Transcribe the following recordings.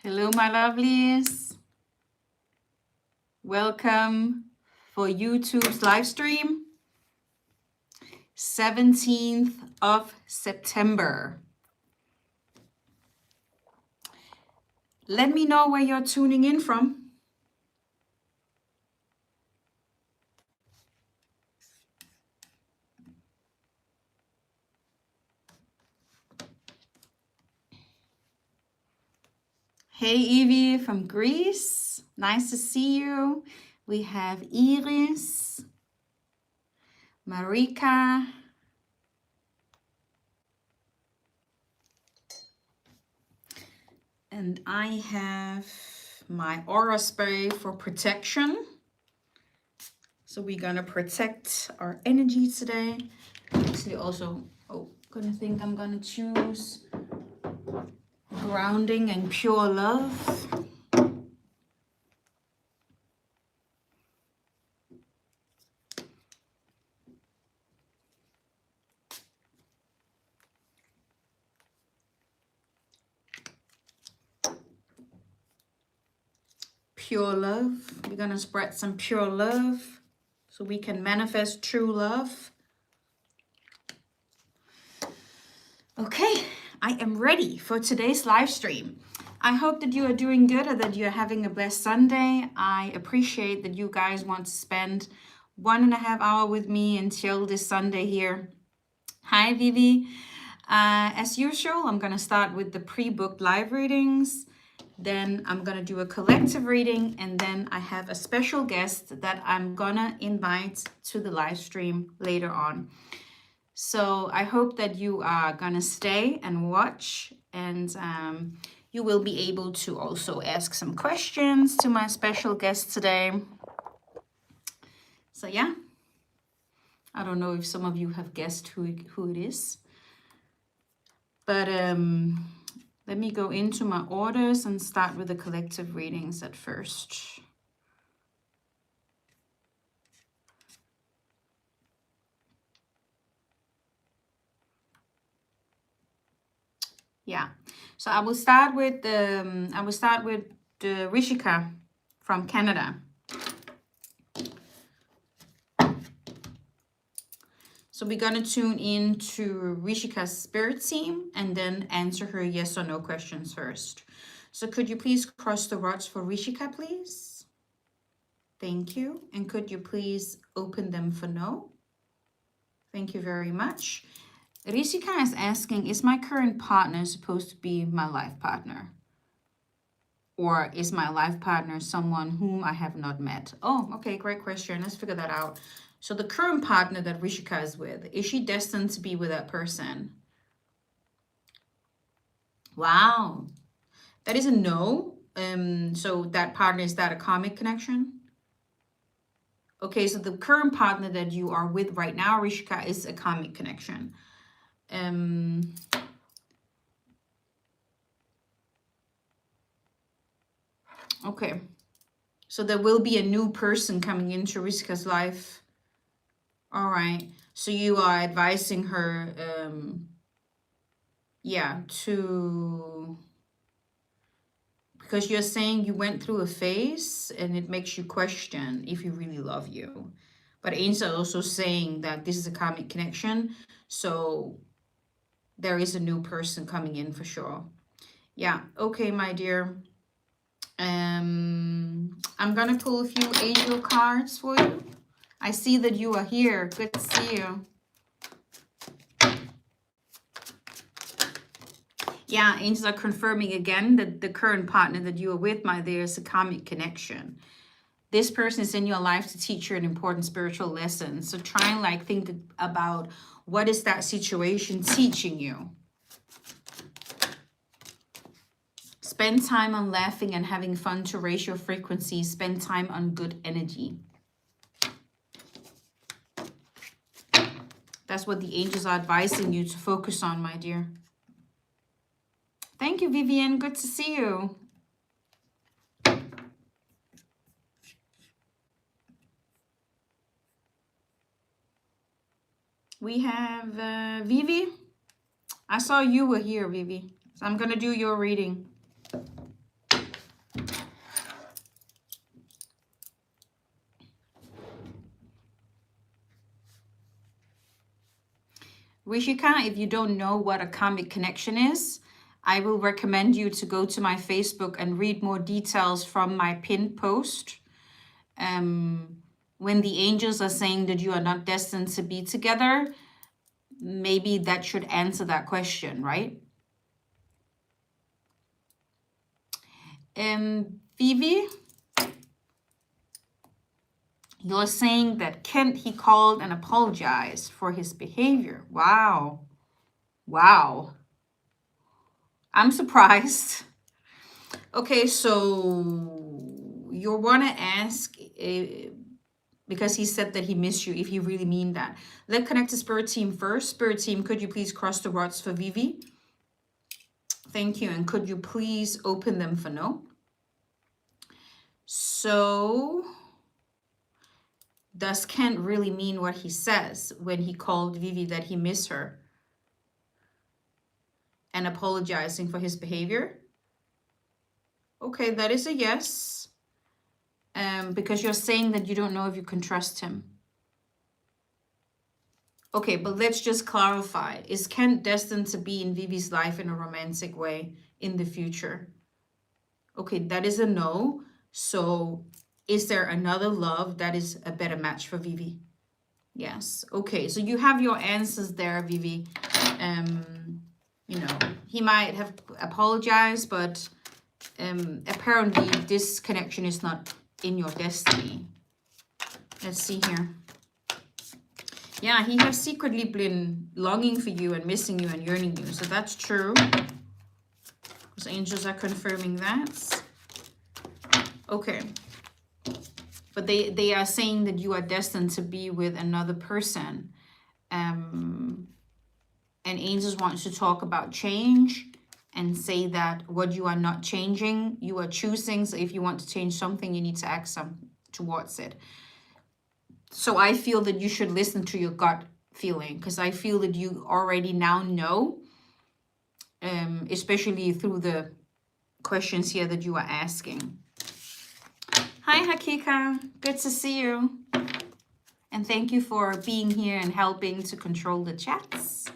Hello, my lovelies. Welcome for YouTube's live stream, 17th of September. Let me know where you're tuning in from. Hey, Evie from Greece. Nice to see you. We have Iris, Marika, and I have my aura spray for protection. So we're gonna protect our energy today. Actually, also, gonna think I'm gonna choose grounding and pure love. Pure love. We're gonna spread some pure love so we can manifest true love. Okay, I am ready for today's live stream. I hope that you are doing good and that you're having a blessed Sunday. I appreciate that you guys want to spend 1.5 hours with me until this Sunday here. Hi, Vivi. As usual, I'm going to start with the pre-booked live readings. Then I'm going to do a collective reading. And then I have a special guest that I'm going to invite to the live stream later on. So I hope that you are going to stay and watch. And you will be able to also ask some questions to my special guest today. So yeah. I don't know if some of you have guessed who it is. But let me go into my orders and start with the collective readings at first. Yeah, so I will start with Rishika from Canada. So we're gonna tune in to Rishika's spirit team and then answer her yes or no questions first. So could you please cross the rods for Rishika, please? Thank you. And could you please open them for no? Thank you very much. Rishika is asking, is my current partner supposed to be my life partner? Or is my life partner someone whom I have not met? Oh, okay, great question. Let's figure that out. So the current partner that Rishika is with, is she destined to be with that person? Wow, that is a no. So that partner, is that a karmic connection? Okay, so the current partner that you are with right now, Rishika, is a karmic connection. Okay, so there will be a new person coming into Rishika's life. All right, so you are advising her, yeah, because you're saying you went through a phase and it makes you question if you really love you. But angels are also saying that this is a karmic connection, so there is a new person coming in for sure. Yeah, okay, my dear. I'm gonna pull a few angel cards for you. I see that you are here. Good to see you. Yeah, angels are confirming again that the current partner that you are with, my dear, is a karmic connection. This person is in your life to teach you an important spiritual lesson. So try and think about what is that situation teaching you. Spend time on laughing and having fun to raise your frequency. Spend time on good energy. That's what the angels are advising you to focus on, my dear. Thank you, Vivian. Good to see you. We have Vivi. I saw you were here, Vivi. So I'm going to do your reading. Rishika, if you don't know what a karmic connection is, I will recommend you to go to my Facebook and read more details from my pinned post. When the angels are saying that you are not destined to be together, maybe that should answer that question, right? Vivi, you're saying that Kent, he called and apologized for his behavior. Wow. Wow. I'm surprised. Okay, so you want to ask, because he said that he missed you, if you really mean that. Let's connect to Spirit Team first. Spirit Team, could you please cross the rods for Vivi? Thank you. And could you please open them for no? So, does Kent really mean what he says when he called Vivi that he missed her and apologizing for his behavior? Okay, that is a yes. Because you're saying that you don't know if you can trust him. Okay, but let's just clarify. Is Kent destined to be in Vivi's life in a romantic way in the future? Okay, that is a no. So is there another love that is a better match for Vivi? Yes. Okay, so you have your answers there, Vivi. You know, he might have apologized, but apparently this connection is not in your destiny. Let's see here. Yeah, he has secretly been longing for you and missing you and yearning you. So that's true. Those angels are confirming that. Okay. But they are saying that you are destined to be with another person. And angels want to talk about change and say that what you are not changing, you are choosing. So if you want to change something, you need to act towards it. So I feel that you should listen to your gut feeling, because I feel that you already now know, especially through the questions here that you are asking. Hi, Hakika. Good to see you. And thank you for being here and helping to control the chats.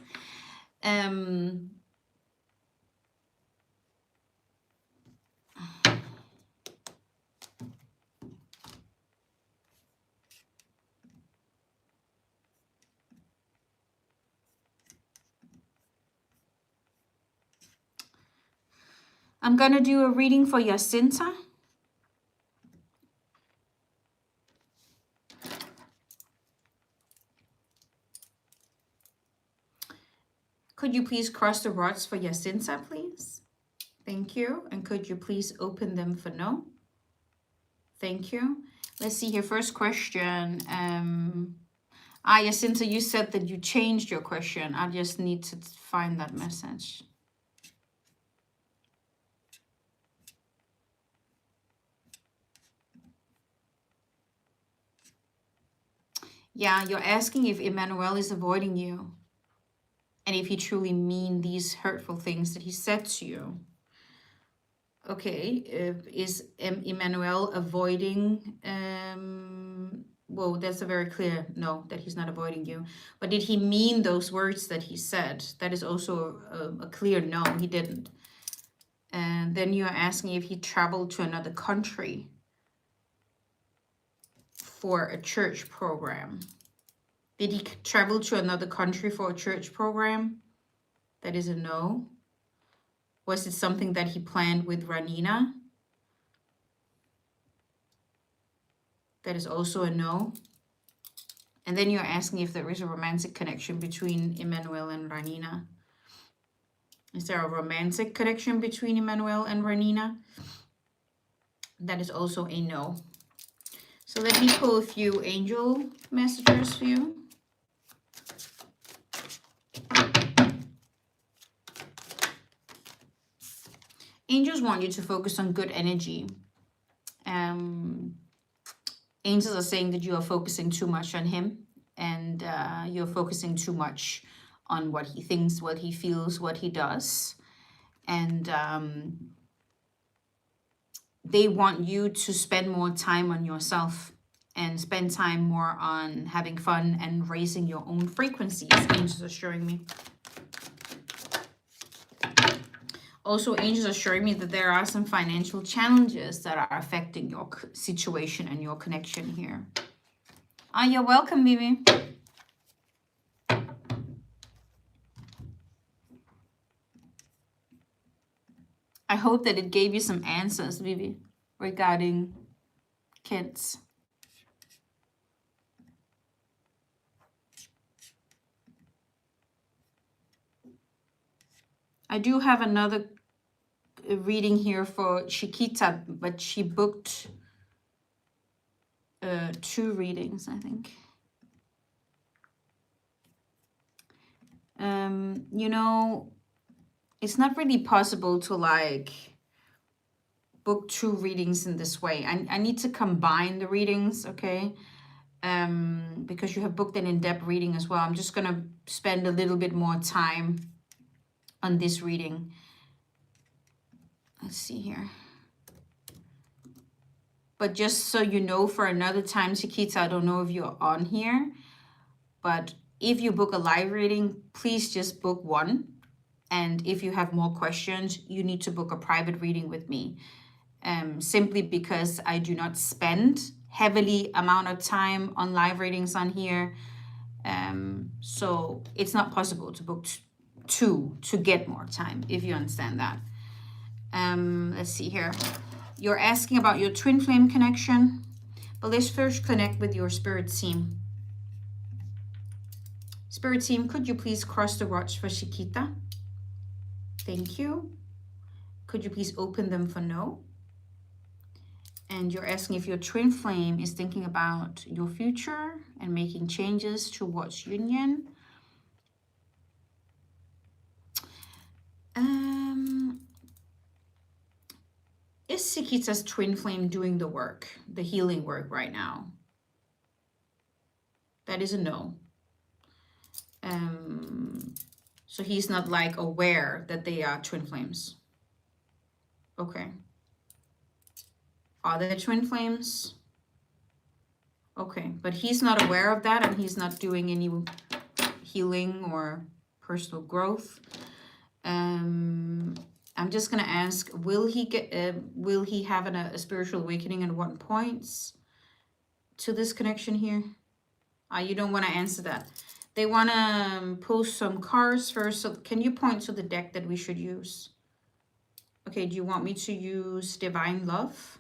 I'm going to do a reading for Yersensa. Could you please cross the rods for Yersensa, please? Thank you. And could you please open them for no? Thank you. Let's see here. First question. Yersensa, you said that you changed your question. I just need to find that message. Yeah, you're asking if Emmanuel is avoiding you and if he truly mean these hurtful things that he said to you. Okay, is Emmanuel avoiding? Well, that's a very clear no, that he's not avoiding you. But did he mean those words that he said? That is also a clear no, he didn't. And then you're asking if he traveled to another country for a church program. Did he travel to another country for a church program? That is a no. Was it something that he planned with Ranina? That is also a no. And then you're asking if there is a romantic connection between Emmanuel and Ranina. Is there a romantic connection between Emmanuel and Ranina? That is also a no. So let me pull a few angel messages for you. Angels want you to focus on good energy. Angels are saying that you are focusing too much on him, and you're focusing too much on what he thinks, what he feels, what he does. And they want you to spend more time on yourself and spend time more on having fun and raising your own frequencies. Angels are showing me. Also, angels are showing me that there are some financial challenges that are affecting your situation and your connection here. You're welcome, Vivi. I hope that it gave you some answers, Vivi, regarding kids. I do have another reading here for Shikita, but she booked 2 readings, I think. You know, it's not really possible to like book 2 readings in this way. I need to combine the readings, okay? Because you have booked an in-depth reading as well. I'm just gonna spend a little bit more time on this reading. Let's see here. But just so you know, for another time, Shikita, I don't know if you're on here, but if you book a live reading, please just book 1. And if you have more questions, you need to book a private reading with me. Simply because I do not spend heavily amount of time on live readings on here. So it's not possible to book 2 to get more time, if you understand that. Let's see here. You're asking about your twin flame connection, but let's first connect with your spirit team. Spirit team, could you please cross the rods for Shikita? Thank you. Could you please open them for no? And you're asking if your twin flame is thinking about your future and making changes towards union. Is Shikita's twin flame doing the work, the healing work right now? That is a no. So he's not like aware that they are twin flames. Okay. Are they twin flames? Okay, but he's not aware of that and he's not doing any healing or personal growth. I'm just gonna ask, will he have a spiritual awakening at what points to this connection here? You don't want to answer that. They want to pull some cards first. So can you point to the deck that we should use? Okay, do you want me to use Divine Love?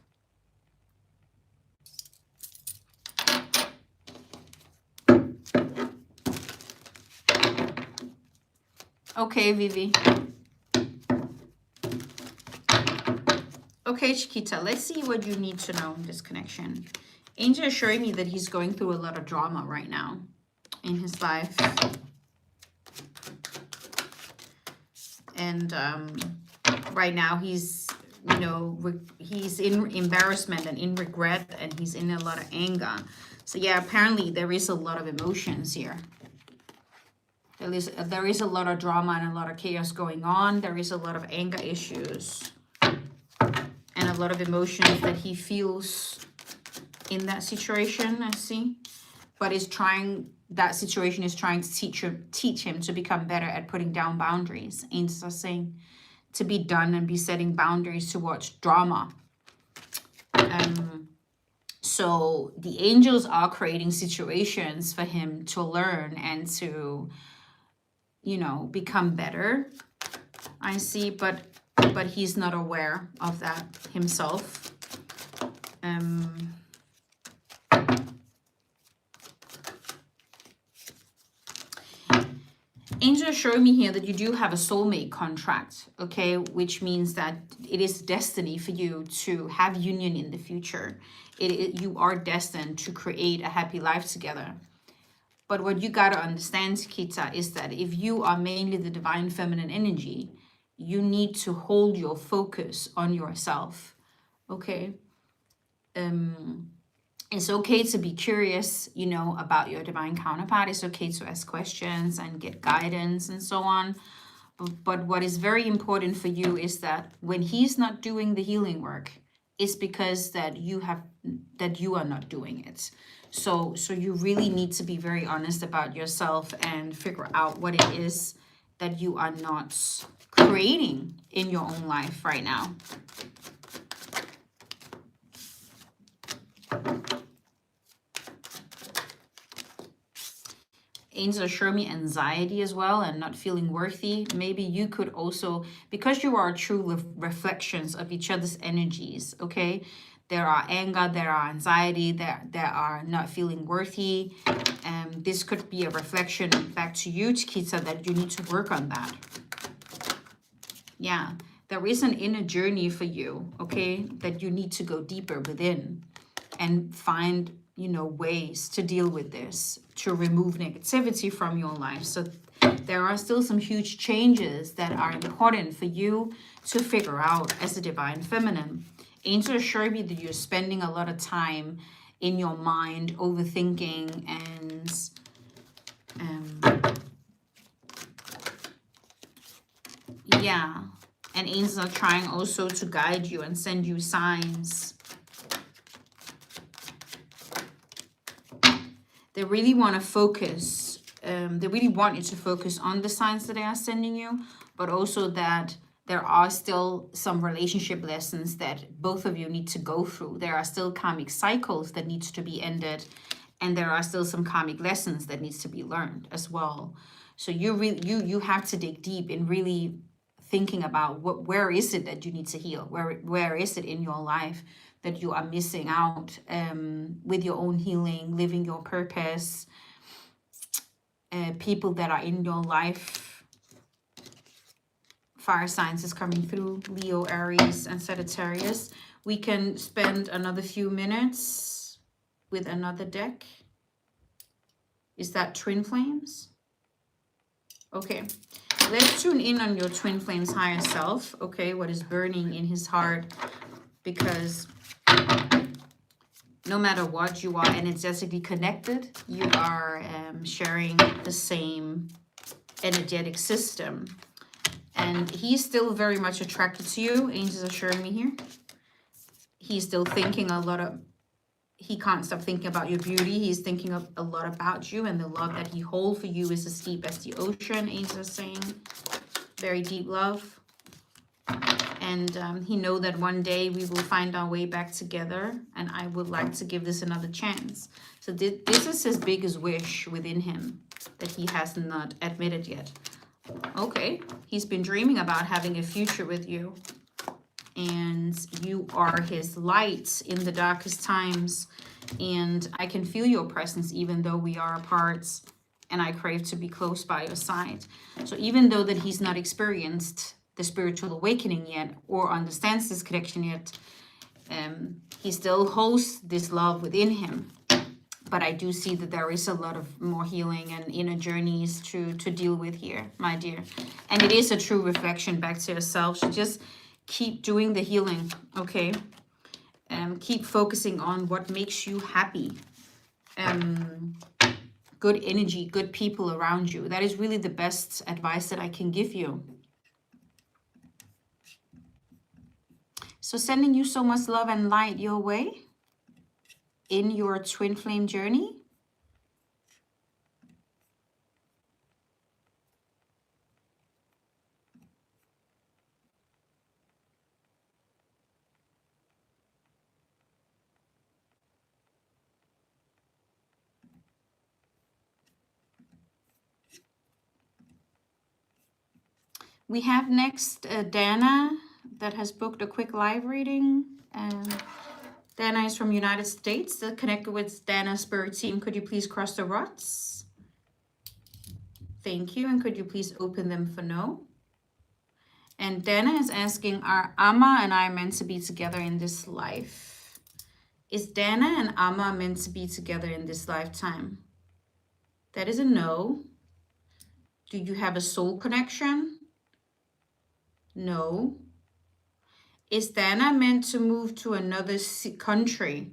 Okay, Vivi. Okay, Shikita, let's see what you need to know in this connection. Angel is showing me that he's going through a lot of drama right now in his life. And right now he's, you know, he's in embarrassment and in regret, and he's in a lot of anger. So yeah, apparently there is a lot of emotions here. There is a lot of drama and a lot of chaos going on. There is a lot of anger issues and a lot of emotions that he feels in that situation, I see. But that situation is trying to teach him to become better at putting down boundaries. Angels are saying to be done and be setting boundaries towards drama. So the angels are creating situations for him to learn and to, you know, become better, I see, but he's not aware of that himself. Angel is showing me here that you do have a soulmate contract, okay, which means that it is destiny for you to have union in the future. You are destined to create a happy life together. But what you got to understand, Shikita, is that if you are mainly the divine feminine energy, you need to hold your focus on yourself, okay? It's okay to be curious, you know, about your divine counterpart. It's okay to ask questions and get guidance and so on. But what is very important for you is that when he's not doing the healing work, it's because that you are not doing it. So you really need to be very honest about yourself and figure out what it is that you are not creating in your own life right now. Angels show me anxiety as well and not feeling worthy. Maybe you could also, because you are true reflections of each other's energies, okay? There are anger, there are anxiety, there are not feeling worthy. This could be a reflection back to you, Shikita, that you need to work on that. Yeah, there is an inner journey for you, okay? That you need to go deeper within and find, you know, ways to deal with this, to remove negativity from your life. So there are still some huge changes that are important for you to figure out as a divine feminine. Angels assure me that you're spending a lot of time in your mind overthinking and yeah, and angels are trying also to guide you and send you signs. They really want to focus, they really want you to focus on the signs that they are sending you, but also that there are still some relationship lessons that both of you need to go through. There are still karmic cycles that needs to be ended, and there are still some karmic lessons that needs to be learned as well. So you have to dig deep in really thinking about where is it that you need to heal, where is it in your life that you are missing out with your own healing, living your purpose. People that are in your life, fire signs is coming through, Leo, Aries, and Sagittarius. We can spend another few minutes with another deck. Is that Twin Flames? Okay, let's tune in on your Twin Flames higher self. Okay, what is burning in his heart, because no matter what, you are energetically connected. You are sharing the same energetic system. And he's still very much attracted to you. Angels are showing me here. He's still thinking a lot of, he can't stop thinking about your beauty. He's thinking a lot about you, and the love that he holds for you is as deep as the ocean. Angels are saying very deep love. And he know that one day we will find our way back together, and I would like to give this another chance. So this is his biggest wish within him that he has not admitted yet. Okay, he's been dreaming about having a future with you, and you are his light in the darkest times, and I can feel your presence even though we are apart, and I crave to be close by your side. So even though that he's not experienced the spiritual awakening yet or understands this connection yet, he still holds this love within him. But I do see that there is a lot of more healing and inner journeys to deal with here, my dear. And it is a true reflection back to yourself. So just keep doing the healing, okay? Keep focusing on what makes you happy. Good energy, good people around you. That is really the best advice that I can give you. So sending you so much love and light your way in your twin flame journey. We have next Dana that has booked a quick live reading. Dana is from United States. To connect with Dana's spirit team, could you please cross the rods? Thank you. And could you please open them for no? And Dana is asking, are Amma and I meant to be together in this life? Is Dana and Amma meant to be together in this lifetime? That is a no. Do you have a soul connection? No. Is Dana meant to move to another country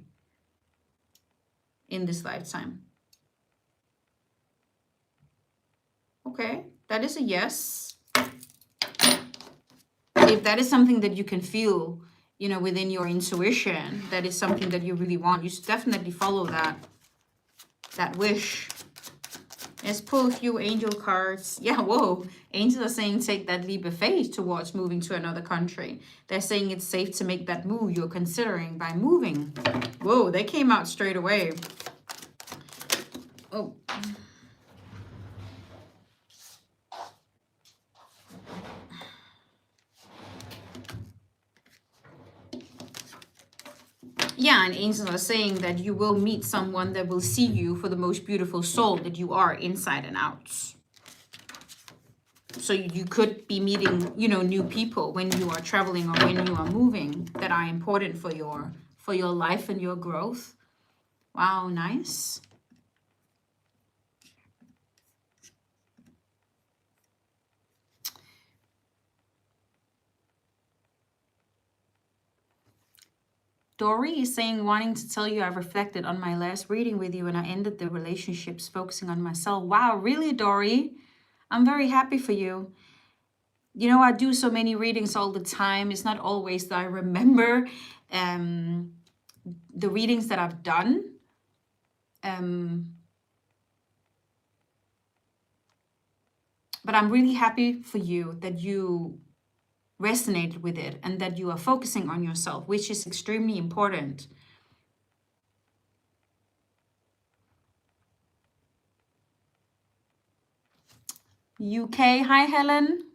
in this lifetime? Okay, that is a yes. If that is something that you can feel you know, within your intuition, that is something that you really want, you should definitely follow that wish. Let's pull a few angel cards. Yeah, whoa. Angels are saying take that leap of faith towards moving to another country. They're saying it's safe to make that move you're considering by moving. Whoa, they came out straight away. Oh. Yeah, and angels are saying that you will meet someone that will see you for the most beautiful soul that you are inside and out. So you could be meeting, you know, new people when you are traveling or when you are moving that are important for your life and your growth. Wow, nice. Dory is saying, wanting to tell you I've reflected on my last reading with you and I ended the relationships focusing on myself. Wow, really, Dory? I'm very happy for you. You know, I do so many readings all the time. It's not always that I remember the readings that I've done. But I'm really happy for you that you resonated with it and that you are focusing on yourself, which is extremely important. UK, hi Helen.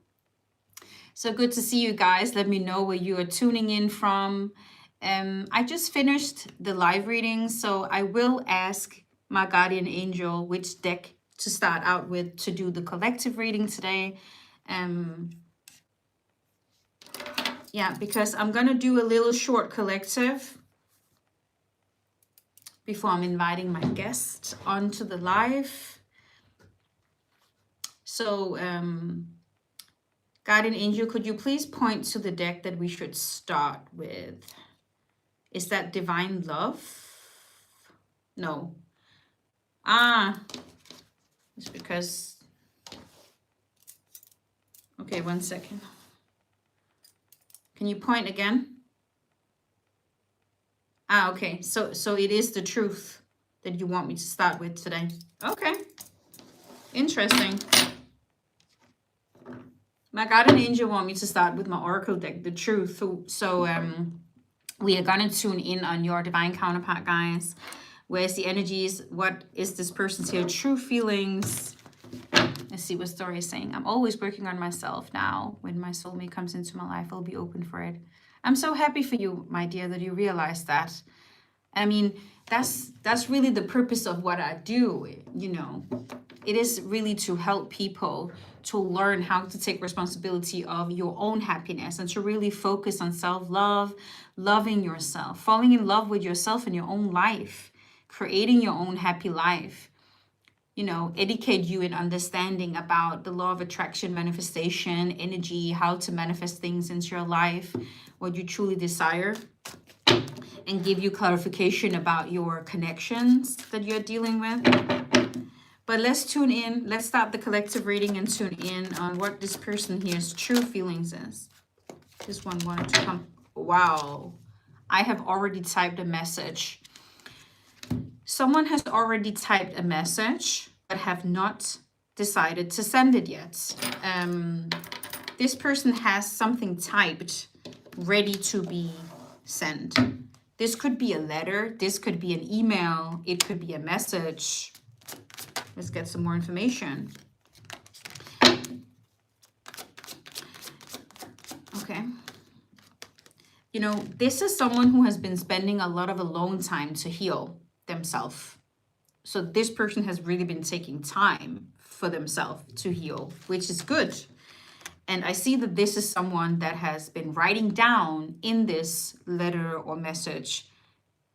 So good to see you guys. Let me know where you are tuning in from. I just finished the live reading, so I will ask my guardian angel which deck to start out with to do the collective reading today. Yeah, because I'm gonna do a little short collective before I'm inviting my guest onto the live. So, guardian angel, could you please point to the deck that we should start with? Is that divine love? No. It's because, okay, 1 second. Can you point again? Okay, so it is the truth that you want me to start with today. Okay, interesting. My guardian angel want me to start with my oracle deck, the truth. So we are gonna tune in on your divine counterpart, guys. Where's the energies? What is this person's here? True feelings. Let's see what Story is saying. I'm always working on myself now. When my soulmate comes into my life, I'll be open for it. I'm so happy for you, my dear, that you realize that. I mean, that's really the purpose of what I do, you know. It is really to help people to learn how to take responsibility of your own happiness and to really focus on self-love, loving yourself, falling in love with yourself and your own life, creating your own happy life. You know, educate you in understanding about the law of attraction, manifestation, energy, how to manifest things into your life, what you truly desire, and give you clarification about your connections that you're dealing with. But let's tune in. Let's start the collective reading and tune in on what this person here's true feelings is. This one wanted to come. Wow. I have already typed a message. Someone has already typed a message but have not decided to send it yet. This person has something typed ready to be sent. This could be a letter. This could be an email. It could be a message. Let's get some more information. Okay. You know, this is someone who has been spending a lot of alone time to heal themselves. So this person has really been taking time for themselves to heal, which is good. And I see that this is someone that has been writing down in this letter or message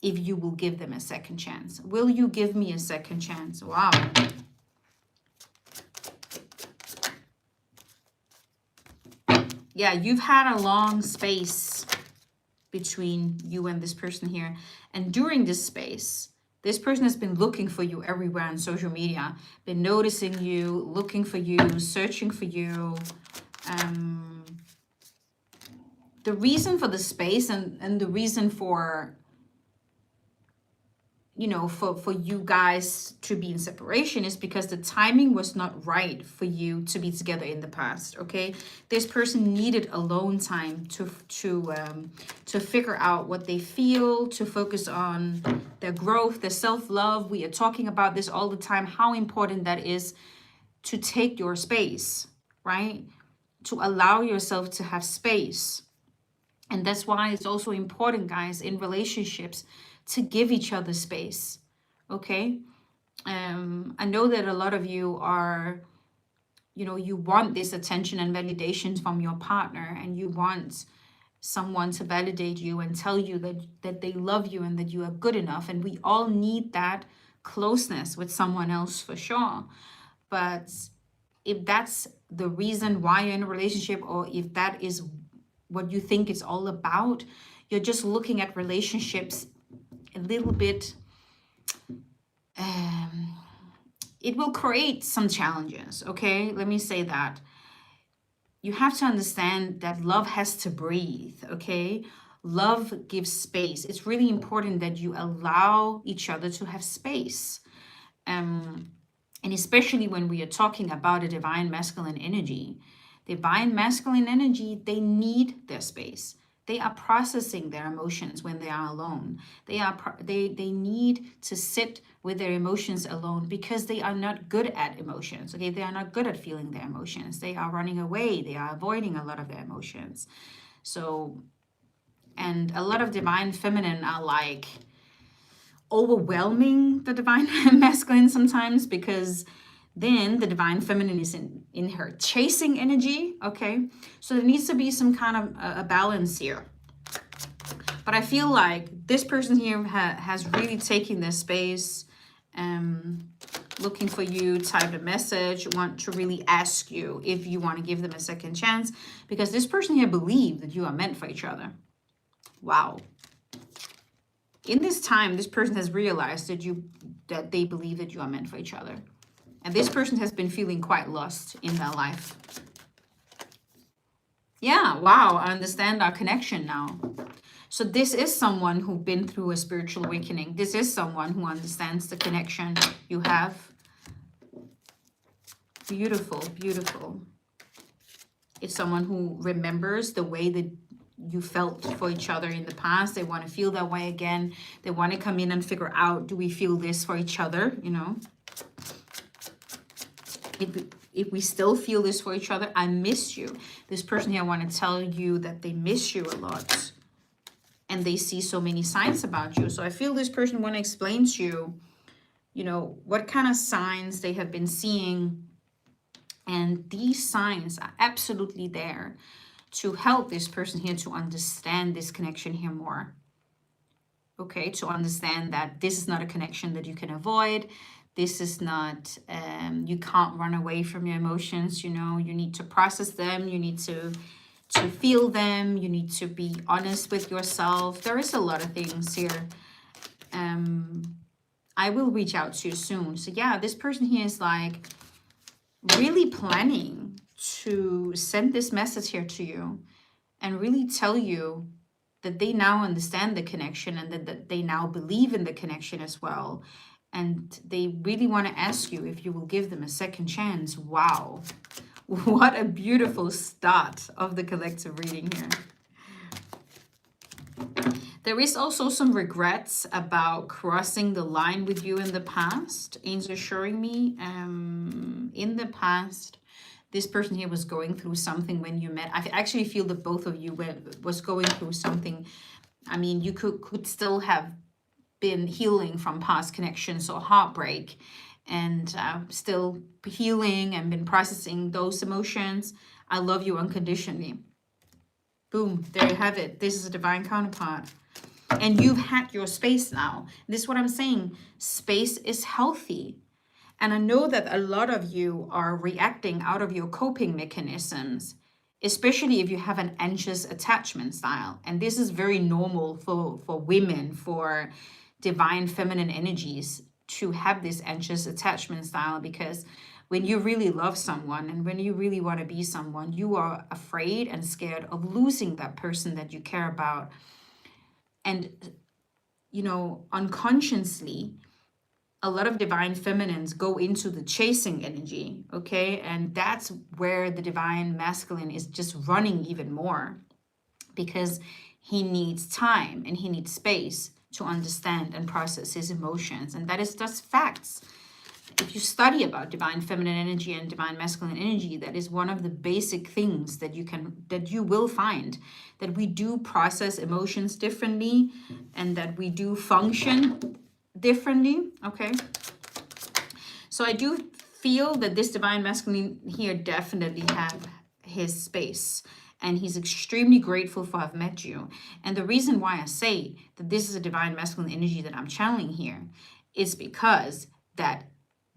if you will give them a second chance. Will you give me a second chance? Wow. Yeah, you've had a long space between you and this person here. And during this space, this person has been looking for you everywhere on social media, been noticing you, looking for you, searching for you. the reason for the space and the reason for, you know, for you guys to be in separation is because the timing was not right for you to be together in the past. Okay, this person needed alone time to figure out what they feel, to focus on their growth, their self-love. We are talking about this all the time, how important that is, to take your space, right? To allow yourself to have space. And that's why it's also important, guys, in relationships, to give each other space. Okay. I know that a lot of you are, you know, you want this attention and validation from your partner, and you want someone to validate you and tell you that they love you and that you are good enough. And we all need that closeness with someone else, for sure. But if that's the reason why you're in a relationship, or if that is what you think it's all about, you're just looking at relationships a little bit, it will create some challenges. Okay, let me say that. You have to understand that love has to breathe. Okay, love gives space. It's really important that you allow each other to have space. And especially when we are talking about a divine masculine energy. Divine masculine energy, they need their space. They are processing their emotions when they are alone. They need to sit with their emotions alone, because they are not good at emotions. Okay, they are not good at feeling their emotions. They are running away. They are avoiding a lot of their emotions. So, and a lot of divine feminine are like overwhelming the divine masculine sometimes, because then the divine feminine is in her chasing energy. Okay, so there needs to be some kind of a balance here. But I feel like this person here has really taken this space, looking for you, typed a message, want to really ask you if you want to give them a second chance, because this person here believes that you are meant for each other. Wow. In this time, this person has realized that they believe that you are meant for each other. And this person has been feeling quite lost in their life. Yeah, wow, I understand our connection now. So this is someone who's been through a spiritual awakening. This is someone who understands the connection you have. Beautiful, beautiful. It's someone who remembers the way that you felt for each other in the past. They want to feel that way again. They want to come in and figure out, do we feel this for each other? You know, if we still feel this for each other, I miss you. This person here want to tell you that they miss you a lot, and they see so many signs about you. So I feel this person want to explain to you, you know, what kind of signs they have been seeing. And these signs are absolutely there to help this person here to understand this connection here more. Okay, to understand that this is not a connection that you can avoid. This is not, you can't run away from your emotions. You know, you need to process them. You need to feel them. You need to be honest with yourself. There is a lot of things here. I will reach out to you soon. So yeah, this person here is like really planning to send this message here to you and really tell you that they now understand the connection, and that they now believe in the connection as well. And they really want to ask you if you will give them a second chance. Wow. What a beautiful start of the collective reading here. There is also some regrets about crossing the line with you in the past. Angels are showing me in the past, this person here was going through something when you met. I actually feel that both of you was going through something. I mean, you could still have been healing from past connections or heartbreak, and still healing and been processing those emotions. I love you unconditionally. Boom, there you have it. This is a divine counterpart. And you've had your space now. This is what I'm saying. Space is healthy. And I know that a lot of you are reacting out of your coping mechanisms, especially if you have an anxious attachment style. And this is very normal for women, for divine feminine energies, to have this anxious attachment style, because When you really love someone and when you really want to be someone, you are afraid and scared of losing that person that you care about. And, you know, unconsciously, a lot of divine feminines go into the chasing energy, okay? And that's where the divine masculine is just running even more, because he needs time and he needs space to understand and process his emotions. And that is just facts. If you study about divine feminine energy and divine masculine energy, that is one of the basic things that you will find, that we do process emotions differently and that we do function differently, okay? So I do feel that this divine masculine here definitely have his space, and he's extremely grateful for have met you. And the reason why I say that this is a divine masculine energy that I'm channeling here is because that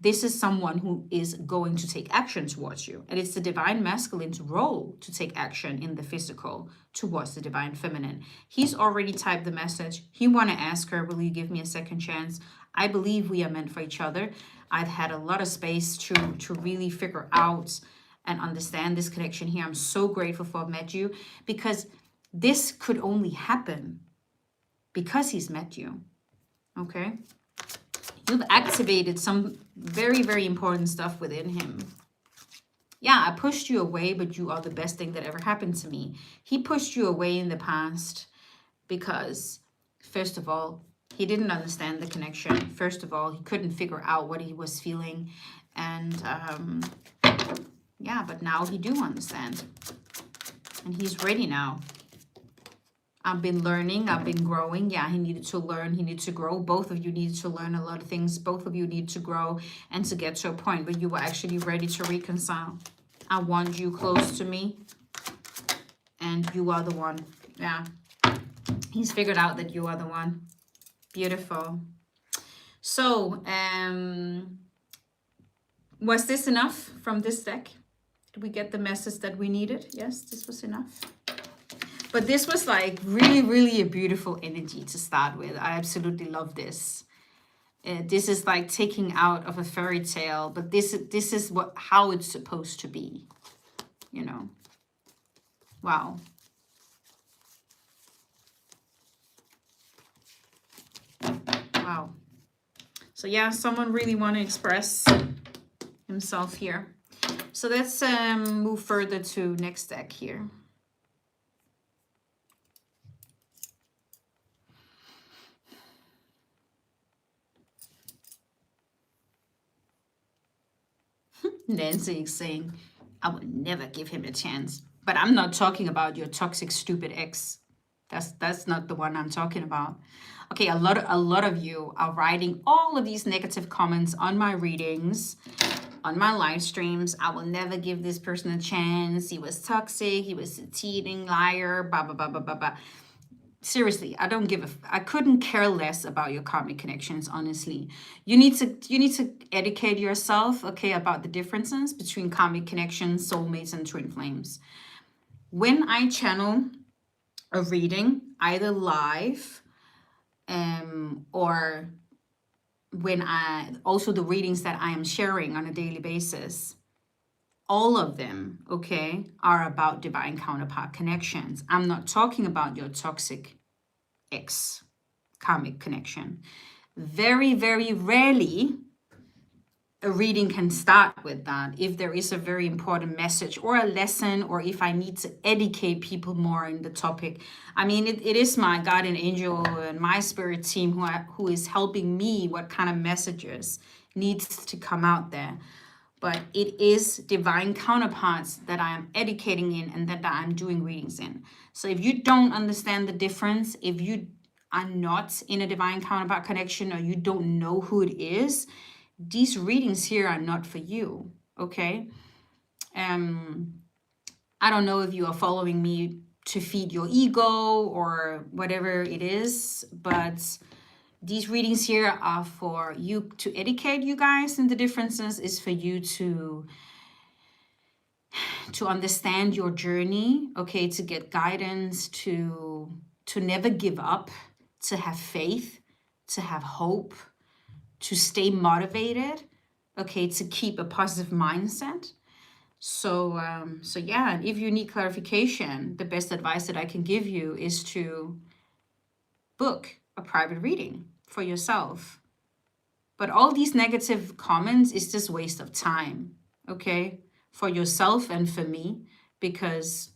this is someone who is going to take action towards you. And it's the divine masculine's role to take action in the physical towards the divine feminine. He's already typed the message. He want to ask her, will you give me a second chance? I believe we are meant for each other. I've had a lot of space to really figure out and understand this connection here. I'm so grateful for I've met you, because this could only happen because he's met you, okay? You've activated some very, very important stuff within him. Yeah, I pushed you away, but you are the best thing that ever happened to me. He pushed you away in the past because, first of all, he didn't understand the connection. First of all, he couldn't figure out what he was feeling. And yeah, but now he do understand. And he's ready now. I've been learning, I've been growing. Yeah, he needed to learn, he needed to grow. Both of you needed to learn a lot of things. Both of you need to grow and to get to a point where you were actually ready to reconcile. I want you close to me, and you are the one. Yeah, he's figured out that you are the one. Beautiful. So, was this enough from this deck? Did we get the message that we needed? Yes, this was enough. But this was like really, really a beautiful energy to start with. I absolutely love this. This is like taking out of a fairy tale, but this is how it's supposed to be, you know. Wow. Wow. So yeah, someone really want to express himself here. So let's move further to next deck here. Nancy is saying, I would never give him a chance. But I'm not talking about your toxic, stupid ex. That's not the one I'm talking about. Okay, a lot of you are writing all of these negative comments on my readings, on my live streams. I will never give this person a chance. He was toxic. He was a cheating liar. Blah blah blah blah blah blah. Seriously, I couldn't care less about your karmic connections, honestly. You need to educate yourself, okay, about the differences between karmic connections, soulmates, and twin flames. When I channel a reading, either live or when also the readings that I am sharing on a daily basis, all of them, okay, are about divine counterpart connections. I'm not talking about your toxic ex karmic connection. Very, very rarely a reading can start with that if there is a very important message or a lesson, or if I need to educate people more in the topic. I mean, it is my guardian angel and my spirit team who is helping me what kind of messages needs to come out there. But it is divine counterparts that I am educating in and that I'm doing readings in. So if you don't understand the difference, if you are not in a divine counterpart connection, or you don't know who it is, these readings here are not for you, okay? I don't know if you are following me to feed your ego or whatever it is, but these readings here are for you to educate you guys in the differences, is for you to understand your journey, okay, to get guidance, to never give up, to have faith, to have hope, to stay motivated, okay, to keep a positive mindset. So yeah, if you need clarification, the best advice that I can give you is to book a private reading for yourself. But all these negative comments is just waste of time, okay? For yourself and for me, because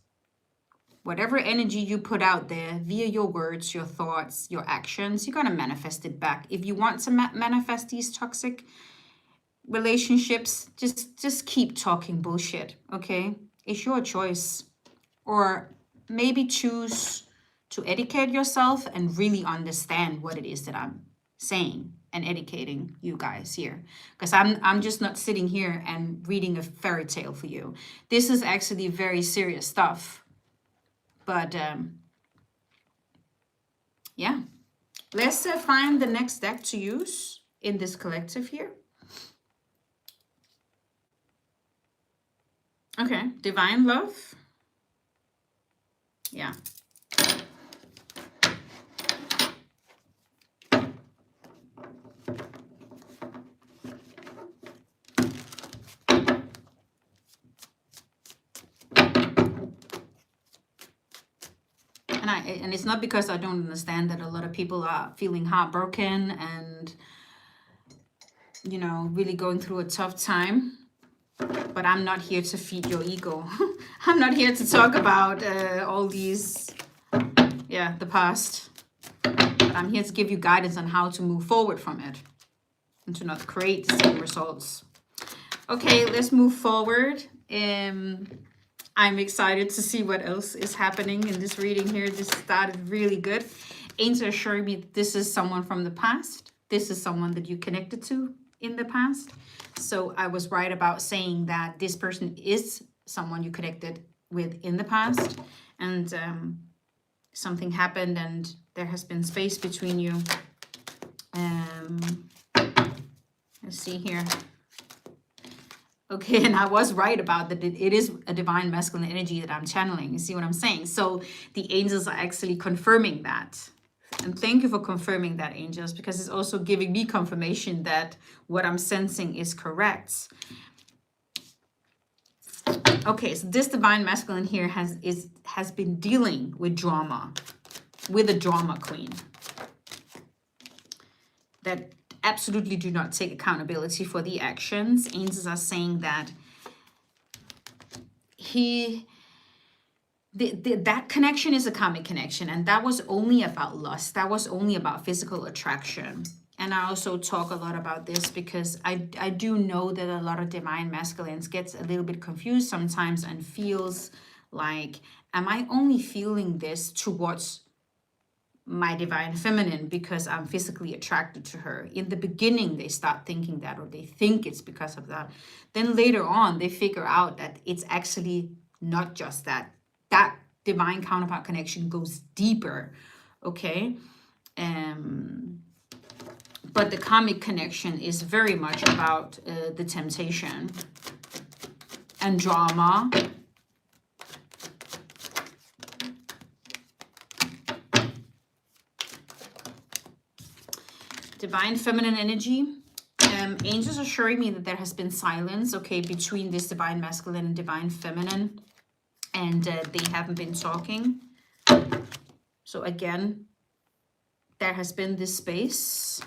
whatever energy you put out there via your words, your thoughts, your actions, you're going to manifest it back. If you want to manifest these toxic relationships, just keep talking bullshit, okay? It's your choice. Or maybe choose to educate yourself and really understand what it is that I'm saying and educating you guys here, because I'm just not sitting here and reading a fairy tale for you. This is actually very serious stuff. But yeah, let's find the next deck to use in this collective here. Okay, Divine Love. Yeah. And it's not because I don't understand that a lot of people are feeling heartbroken and, you know, really going through a tough time. But I'm not here to feed your ego. I'm not here to talk about all these, the past. But I'm here to give you guidance on how to move forward from it and to not create the same results. Okay, let's move forward. I'm excited to see what else is happening in this reading here. This started really good. Angels are showing me this is someone from the past. This is someone that you connected to in the past. So I was right about saying that this person is someone you connected with in the past. And something happened and there has been space between you. Let's see here. Okay, and I was right about that. It is a divine masculine energy that I'm channeling. You see what I'm saying? So the angels are actually confirming that. And thank you for confirming that, angels, because it's also giving me confirmation that what I'm sensing is correct. Okay, so this divine masculine here has been dealing with drama, with a drama queen that absolutely do not take accountability for the actions. Angels are saying that that connection is a karmic connection, and that was only about lust. That was only about physical attraction. And I also talk a lot about this because I do know that a lot of divine masculines gets a little bit confused sometimes and feels like, am I only feeling this towards my divine feminine because I'm physically attracted to her? In the beginning, they start thinking that, or they think it's because of that. Then later on, they figure out that it's actually not just that. That divine counterpart connection goes deeper, okay? But the karmic connection is very much about the temptation and drama. Divine feminine energy. Angels are showing me that there has been silence, okay, between this divine masculine and divine feminine. And they haven't been talking. So again, there has been this space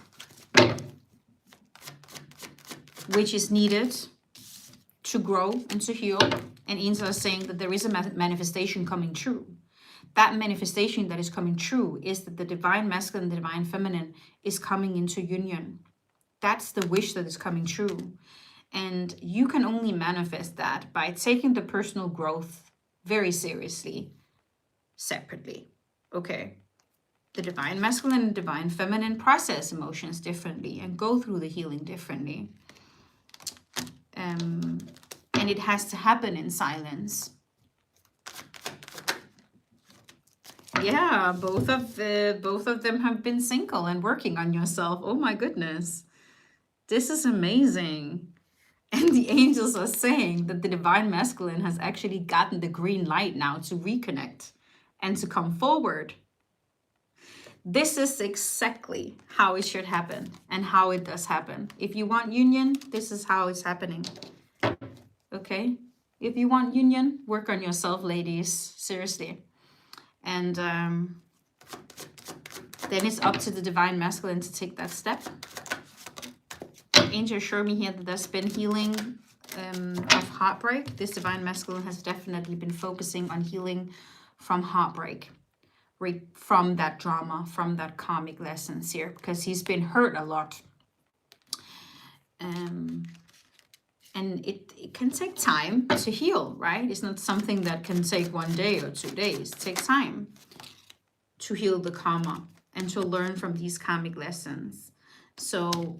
which is needed to grow and to heal. And angels are saying that there is a manifestation coming true. That manifestation that is coming true is that the divine masculine and the divine feminine is coming into union. That's the wish that is coming true. And you can only manifest that by taking the personal growth very seriously, separately. Okay. The divine masculine and divine feminine process emotions differently and go through the healing differently. And it has to happen in silence. Yeah, both of them have been single and working on yourself. Oh my goodness. This is amazing. And the angels are saying that the divine masculine has actually gotten the green light now to reconnect and to come forward. This is exactly how it should happen and how it does happen. If you want union, this is how it's happening. Okay? If you want union, work on yourself, ladies. Seriously. And then it's up to the divine masculine to take that step. Angel showed me here that there's been healing of heartbreak. This divine masculine has definitely been focusing on healing from heartbreak, from that drama, from that karmic lessons here, because he's been hurt a lot. And it can take time to heal, right? It's not something that can take 1 day or 2 days. It takes time to heal the karma and to learn from these karmic lessons. So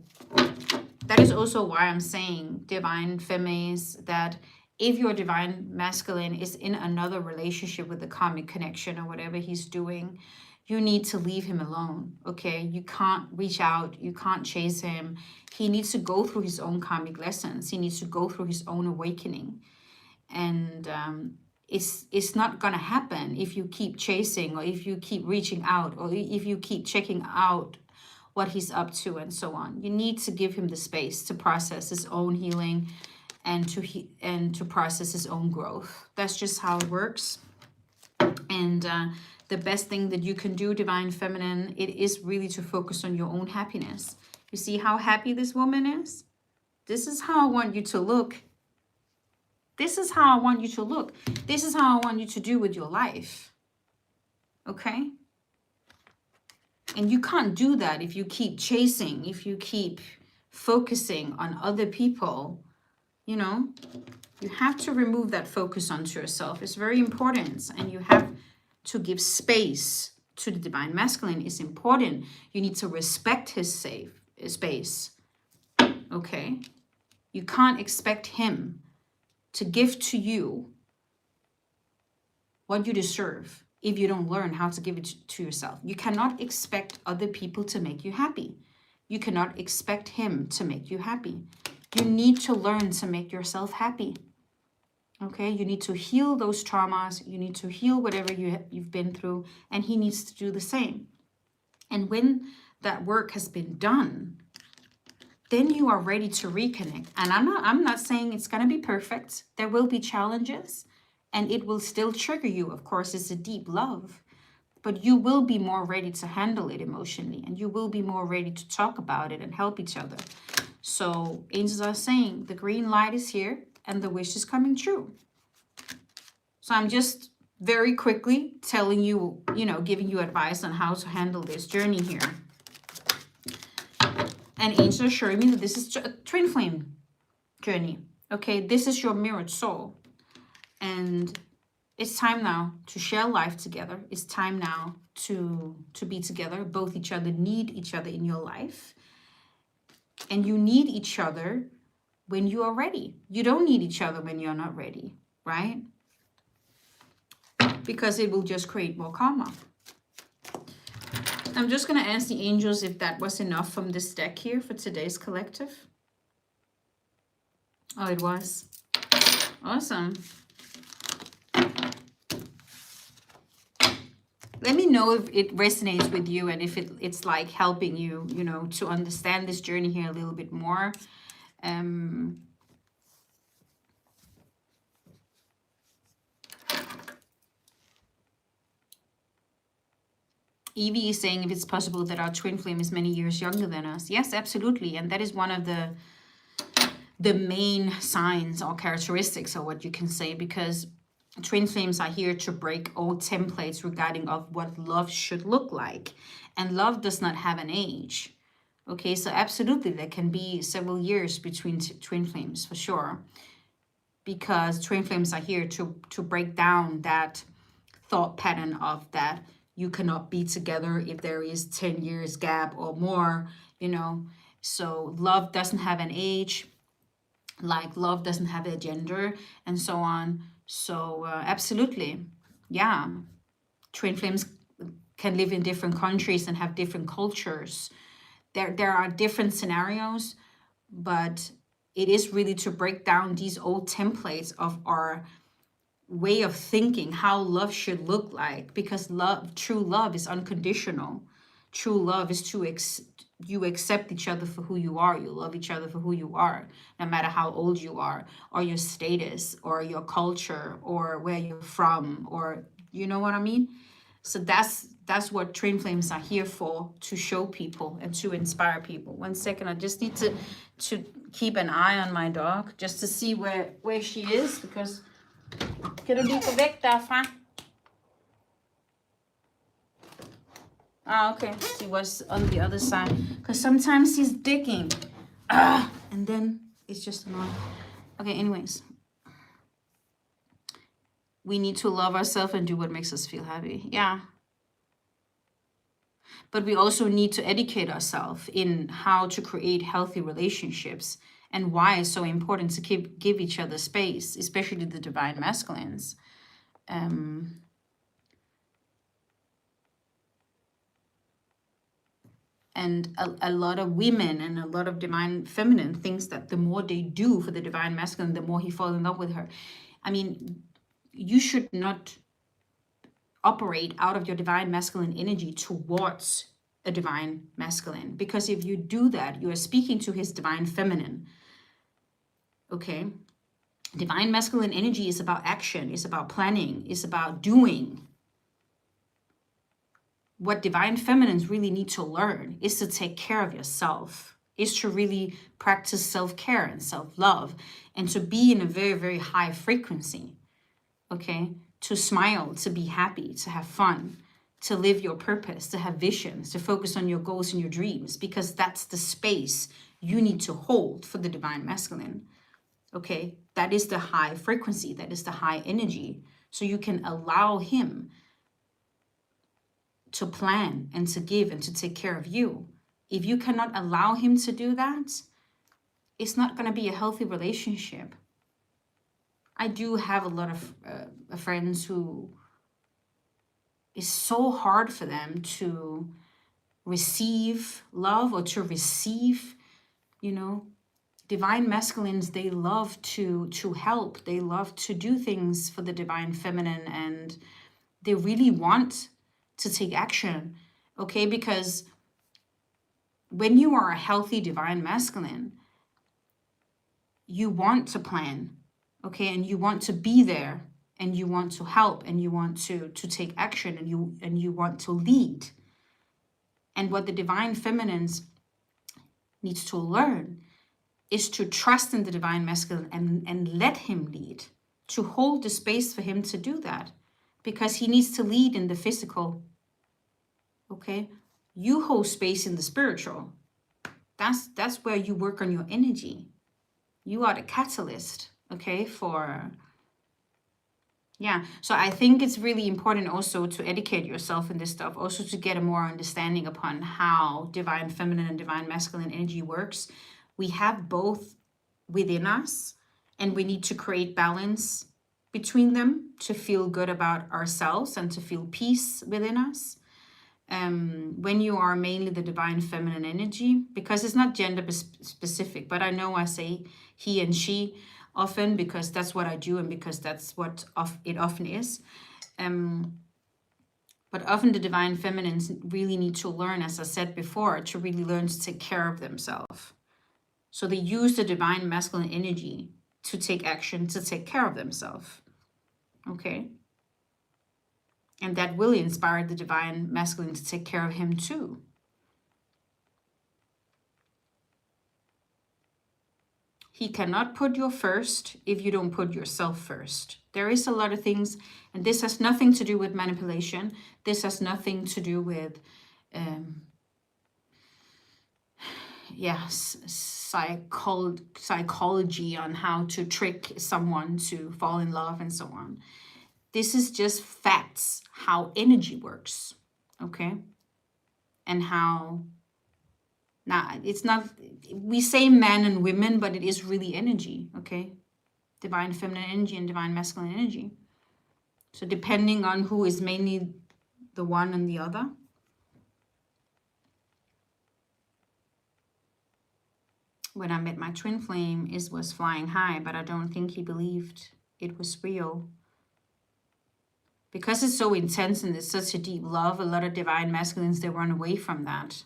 that is also why I'm saying, divine femmes, that if your divine masculine is in another relationship with the karmic connection or whatever he's doing, you need to leave him alone, okay? You can't reach out. You can't chase him. He needs to go through his own karmic lessons. He needs to go through his own awakening. And it's not going to happen if you keep chasing, or if you keep reaching out, or if you keep checking out what he's up to and so on. You need to give him the space to process his own healing and to process his own growth. That's just how it works. And the best thing that you can do, divine feminine, it is really to focus on your own happiness. You see how happy this woman is? This is how I want you to look. This is how I want you to look. This is how I want you to do with your life. Okay? And you can't do that if you keep chasing, if you keep focusing on other people. You know, you have to remove that focus onto yourself. It's very important. And you have to give space to the divine masculine. It's important. You need to respect his space. Okay? You can't expect him to give to you what you deserve if you don't learn how to give it to yourself. You cannot expect other people to make you happy. You cannot expect him to make you happy. You need to learn to make yourself happy. Okay, you need to heal those traumas. You need to heal whatever you've been through, and he needs to do the same. And when that work has been done, then you are ready to reconnect. And I'm not saying it's going to be perfect. There will be challenges, and it will still trigger you. Of course, it's a deep love, but you will be more ready to handle it emotionally, and you will be more ready to talk about it and help each other. So angels are saying the green light is here and the wish is coming true. So I'm just very quickly telling you, giving you advice on how to handle this journey here. And angels are showing me that this is a twin flame journey. Okay, this is your mirrored soul. And it's time now to share life together. It's time now to be together. Both each other need each other in your life. And you need each other when you are ready. You don't need each other when you're not ready, right? Because it will just create more karma. I'm just going to ask the angels if that was enough from this deck here for today's collective. Oh, it was. Awesome. Let me know if it resonates with you and if it's like helping you, to understand this journey here a little bit more. Evie is saying if it's possible that our twin flame is many years younger than us. Yes, absolutely. And that is one of the main signs or characteristics of what you can say, because twin flames are here to break old templates regarding of what love should look like. And love does not have an age. Okay, so absolutely there can be several years between twin flames for sure. Because twin flames are here to break down that thought pattern of that you cannot be together if there is 10 years gap or more, So love doesn't have an age, like love doesn't have a gender and so on. So absolutely, yeah. Twin flames can live in different countries and have different cultures. There are different scenarios, but it is really to break down these old templates of our way of thinking, how love should look like, because true love is unconditional. True love is to you accept each other for who you are. You love each other for who you are, no matter how old you are, or your status, or your culture, or where you're from, or you know what I mean? So that's what Twin Flames are here for, to show people and to inspire people. One second, I just need to keep an eye on my dog just to see where she is, because kan du lige gå væk derfra? Ah, okay. She was on the other side. Because sometimes he's digging. And then it's just annoying. Okay, anyways. We need to love ourselves and do what makes us feel happy. Yeah. But we also need to educate ourselves in how to create healthy relationships and why it's so important to give each other space, especially the divine masculines. And a lot of women and a lot of divine feminine thinks that the more they do for the divine masculine, the more he falls in love with her. I mean, you should not operate out of your divine masculine energy towards a divine masculine, because if you do that, you are speaking to his divine feminine. Okay? Divine masculine energy is about action, is about planning, is about doing. What divine feminines really need to learn is to take care of yourself, is to really practice self-care and self-love, and to be in a very, very high frequency. Okay? To smile, to be happy, to have fun, to live your purpose, to have visions, to focus on your goals and your dreams, because that's the space you need to hold for the divine masculine. Okay? That is the high frequency, that is the high energy. So you can allow him to plan and to give and to take care of you. If you cannot allow him to do that, it's not going to be a healthy relationship. I do have a lot of friends who it's so hard for them to receive love or to receive, you know, divine masculines. They love to help. They love to do things for the divine feminine, and they really want to take action. Okay, because when you are a healthy divine masculine, you want to plan, okay, and you want to be there, and you want to help, and you want to take action, and you want to lead. And what the divine feminines needs to learn is to trust in the divine masculine and let him lead, to hold the space for him to do that, because he needs to lead in the physical. Okay, you hold space in the spiritual. That's where you work on your energy. You are the catalyst, okay, for yeah. So I think it's really important also to educate yourself in this stuff, also to get a more understanding upon how divine feminine and divine masculine energy works. We have both within us, and we need to create balance between them to feel good about ourselves and to feel peace within us. When you are mainly the divine feminine energy, because it's not gender specific, but I know I say he and she often because that's what I do and because that's what it often is. But often the divine feminines really need to learn, as I said before, to really learn to take care of themselves. So they use the divine masculine energy to take action, to take care of themselves. Okay? And that will inspire the divine masculine to take care of him too. He cannot put you first if you don't put yourself first. There is a lot of things, and this has nothing to do with manipulation. This has nothing to do with, psychology on how to trick someone to fall in love and so on. This is just facts, how energy works, okay? And how, now it's not, we say men and women, but it is really energy, okay? Divine feminine energy and divine masculine energy. So depending on who is mainly the one and the other. When I met my twin flame, it was flying high, but I don't think he believed it was real. Because it's so intense and it's such a deep love, a lot of divine masculines, they run away from that,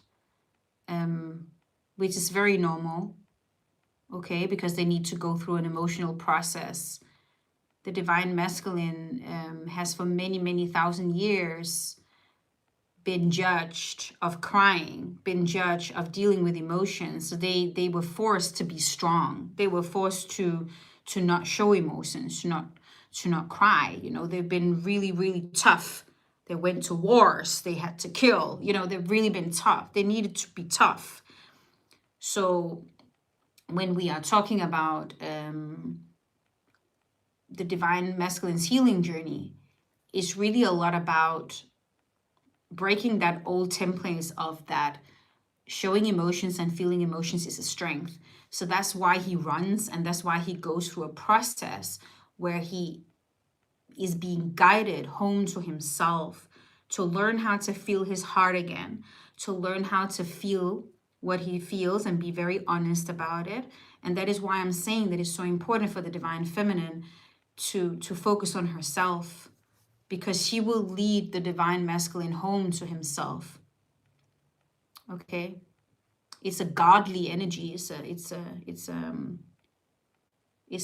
which is very normal, okay, because they need to go through an emotional process. The divine masculine has for many, many thousand years been judged of crying, been judged of dealing with emotions. So they were forced to be strong. They were forced to not show emotions, to not cry. You know, they've been really, really tough. They went to wars. They had to kill. You know, they've really been tough. They needed to be tough. So when we are talking about the divine masculine's healing journey, it's really a lot about breaking that old templates of that showing emotions and feeling emotions is a strength. So that's why he runs, and that's why he goes through a process where he is being guided home to himself, to learn how to feel his heart again, to learn how to feel what he feels and be very honest about it. And that is why I'm saying that it's so important for the divine feminine to focus on herself, because she will lead the divine masculine home to himself. Okay, it's a godly energy. It's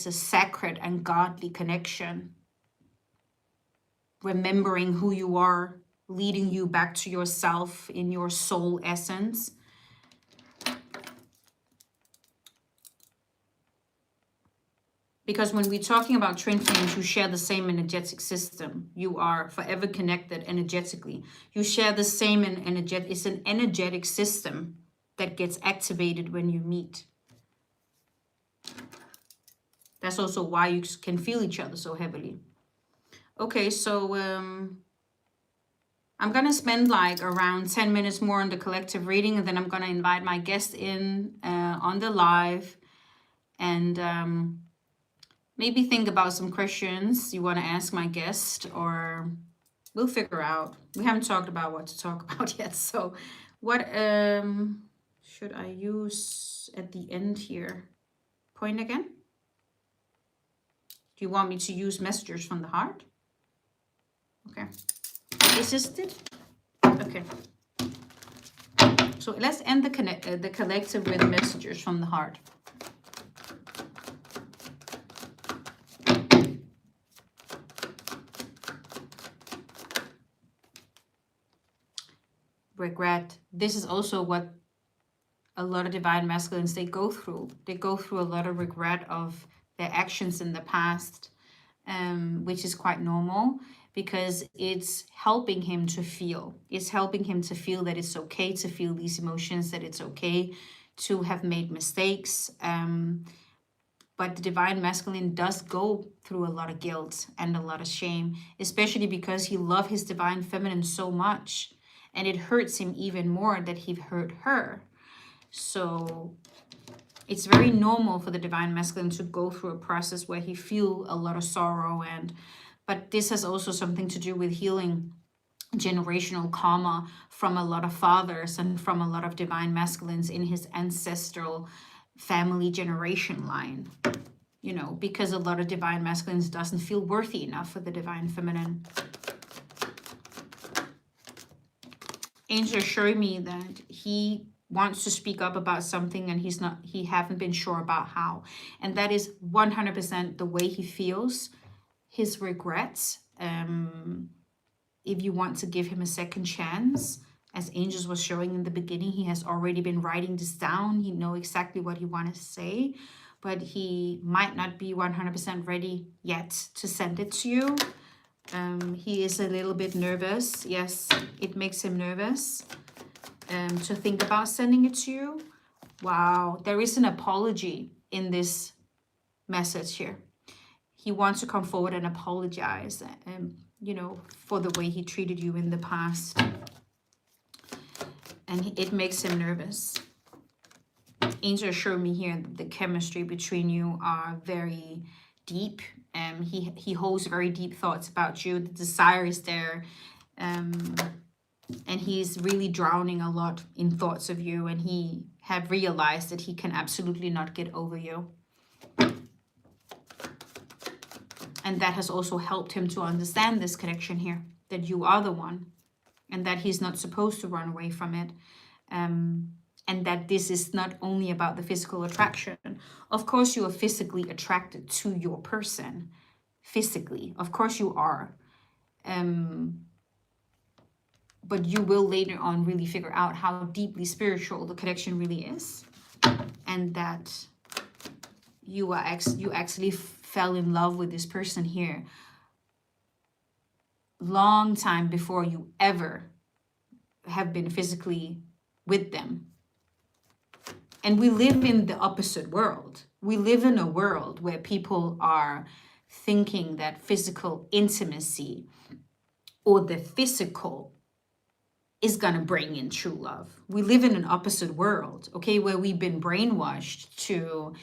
a sacred and godly connection. Remembering who you are, leading you back to yourself in your soul essence. Because when we're talking about twin flames, you share the same energetic system. You are forever connected energetically. You share the same energetic, it's an energetic system that gets activated when you meet. That's also why you can feel each other so heavily. Okay, so I'm going to spend like around 10 minutes more on the collective reading, and then I'm going to invite my guest in on the live, and maybe think about some questions you want to ask my guest, or we'll figure out. We haven't talked about what to talk about yet. So what should I use at the end here? Point again? Do you want me to use messages from the heart? Okay. Is this it? Okay. So let's end the collective with messages from the heart. Regret. This is also what a lot of divine masculines, they go through. They go through a lot of regret of their actions in the past, which is quite normal, because it's helping him to feel. It's helping him to feel that it's okay to feel these emotions, that it's okay to have made mistakes. But the divine masculine does go through a lot of guilt and a lot of shame, especially because he loved his divine feminine so much. And it hurts him even more that he hurt her. So it's very normal for the divine masculine to go through a process where he feel a lot of sorrow. But this has also something to do with healing generational karma from a lot of fathers and from a lot of divine masculines in his ancestral family generation line. You know, because a lot of divine masculines doesn't feel worthy enough for the divine feminine. Angels are showing me that he wants to speak up about something, and he haven't been sure about how. And that is 100% the way he feels, his regrets. If you want to give him a second chance, as Angels was showing in the beginning, he has already been writing this down. He knows exactly what he wants to say, but he might not be 100% ready yet to send it to you. He is a little bit nervous. Yes, it makes him nervous to think about sending it to you. Wow, there is an apology in this message here. He wants to come forward and apologize, you know, for the way he treated you in the past. And it makes him nervous. Angels show me here that the chemistry between you are very deep. He holds very deep thoughts about you. The desire is there. And he's really drowning a lot in thoughts of you. And he have realized that he can absolutely not get over you. And And that has also helped him to understand this connection here, that you are the one, and that he's not supposed to run away from it. And that this is not only about the physical attraction. Of course, you are physically attracted to your person. Physically, of course you are. But you will later on really figure out how deeply spiritual the connection really is. And that you actually fell in love with this person here long time before you ever have been physically with them. And we live in the opposite world. We live in a world where people are thinking that physical intimacy or the physical is going to bring in true love. We live in an opposite world, okay, where we've been brainwashed to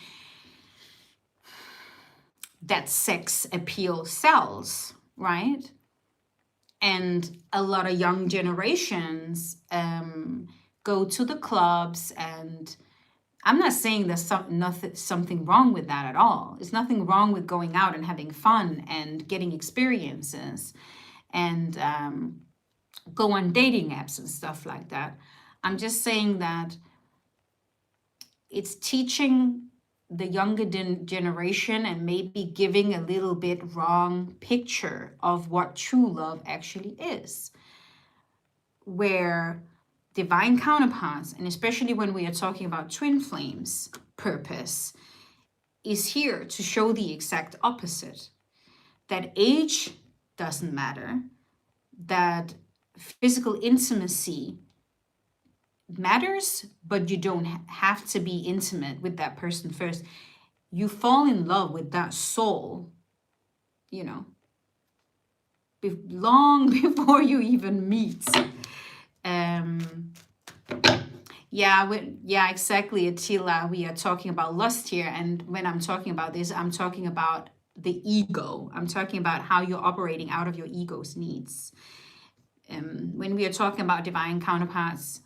that sex appeal sells, right? And a lot of young generations go to the clubs, and I'm not saying there's something wrong with that at all. There's nothing wrong with going out and having fun and getting experiences and go on dating apps and stuff like that. I'm just saying that it's teaching the younger generation and maybe giving a little bit wrong picture of what true love actually is. Where divine counterparts, and especially when we are talking about twin flames, purpose is here to show the exact opposite. That age doesn't matter, that physical intimacy matters, but you don't have to be intimate with that person first. You fall in love with that soul, you know, long before you even meet. Yeah, exactly, Attila. We are talking about lust here. And when I'm talking about this, I'm talking about the ego. I'm talking about how you're operating out of your ego's needs. When we are talking about divine counterparts,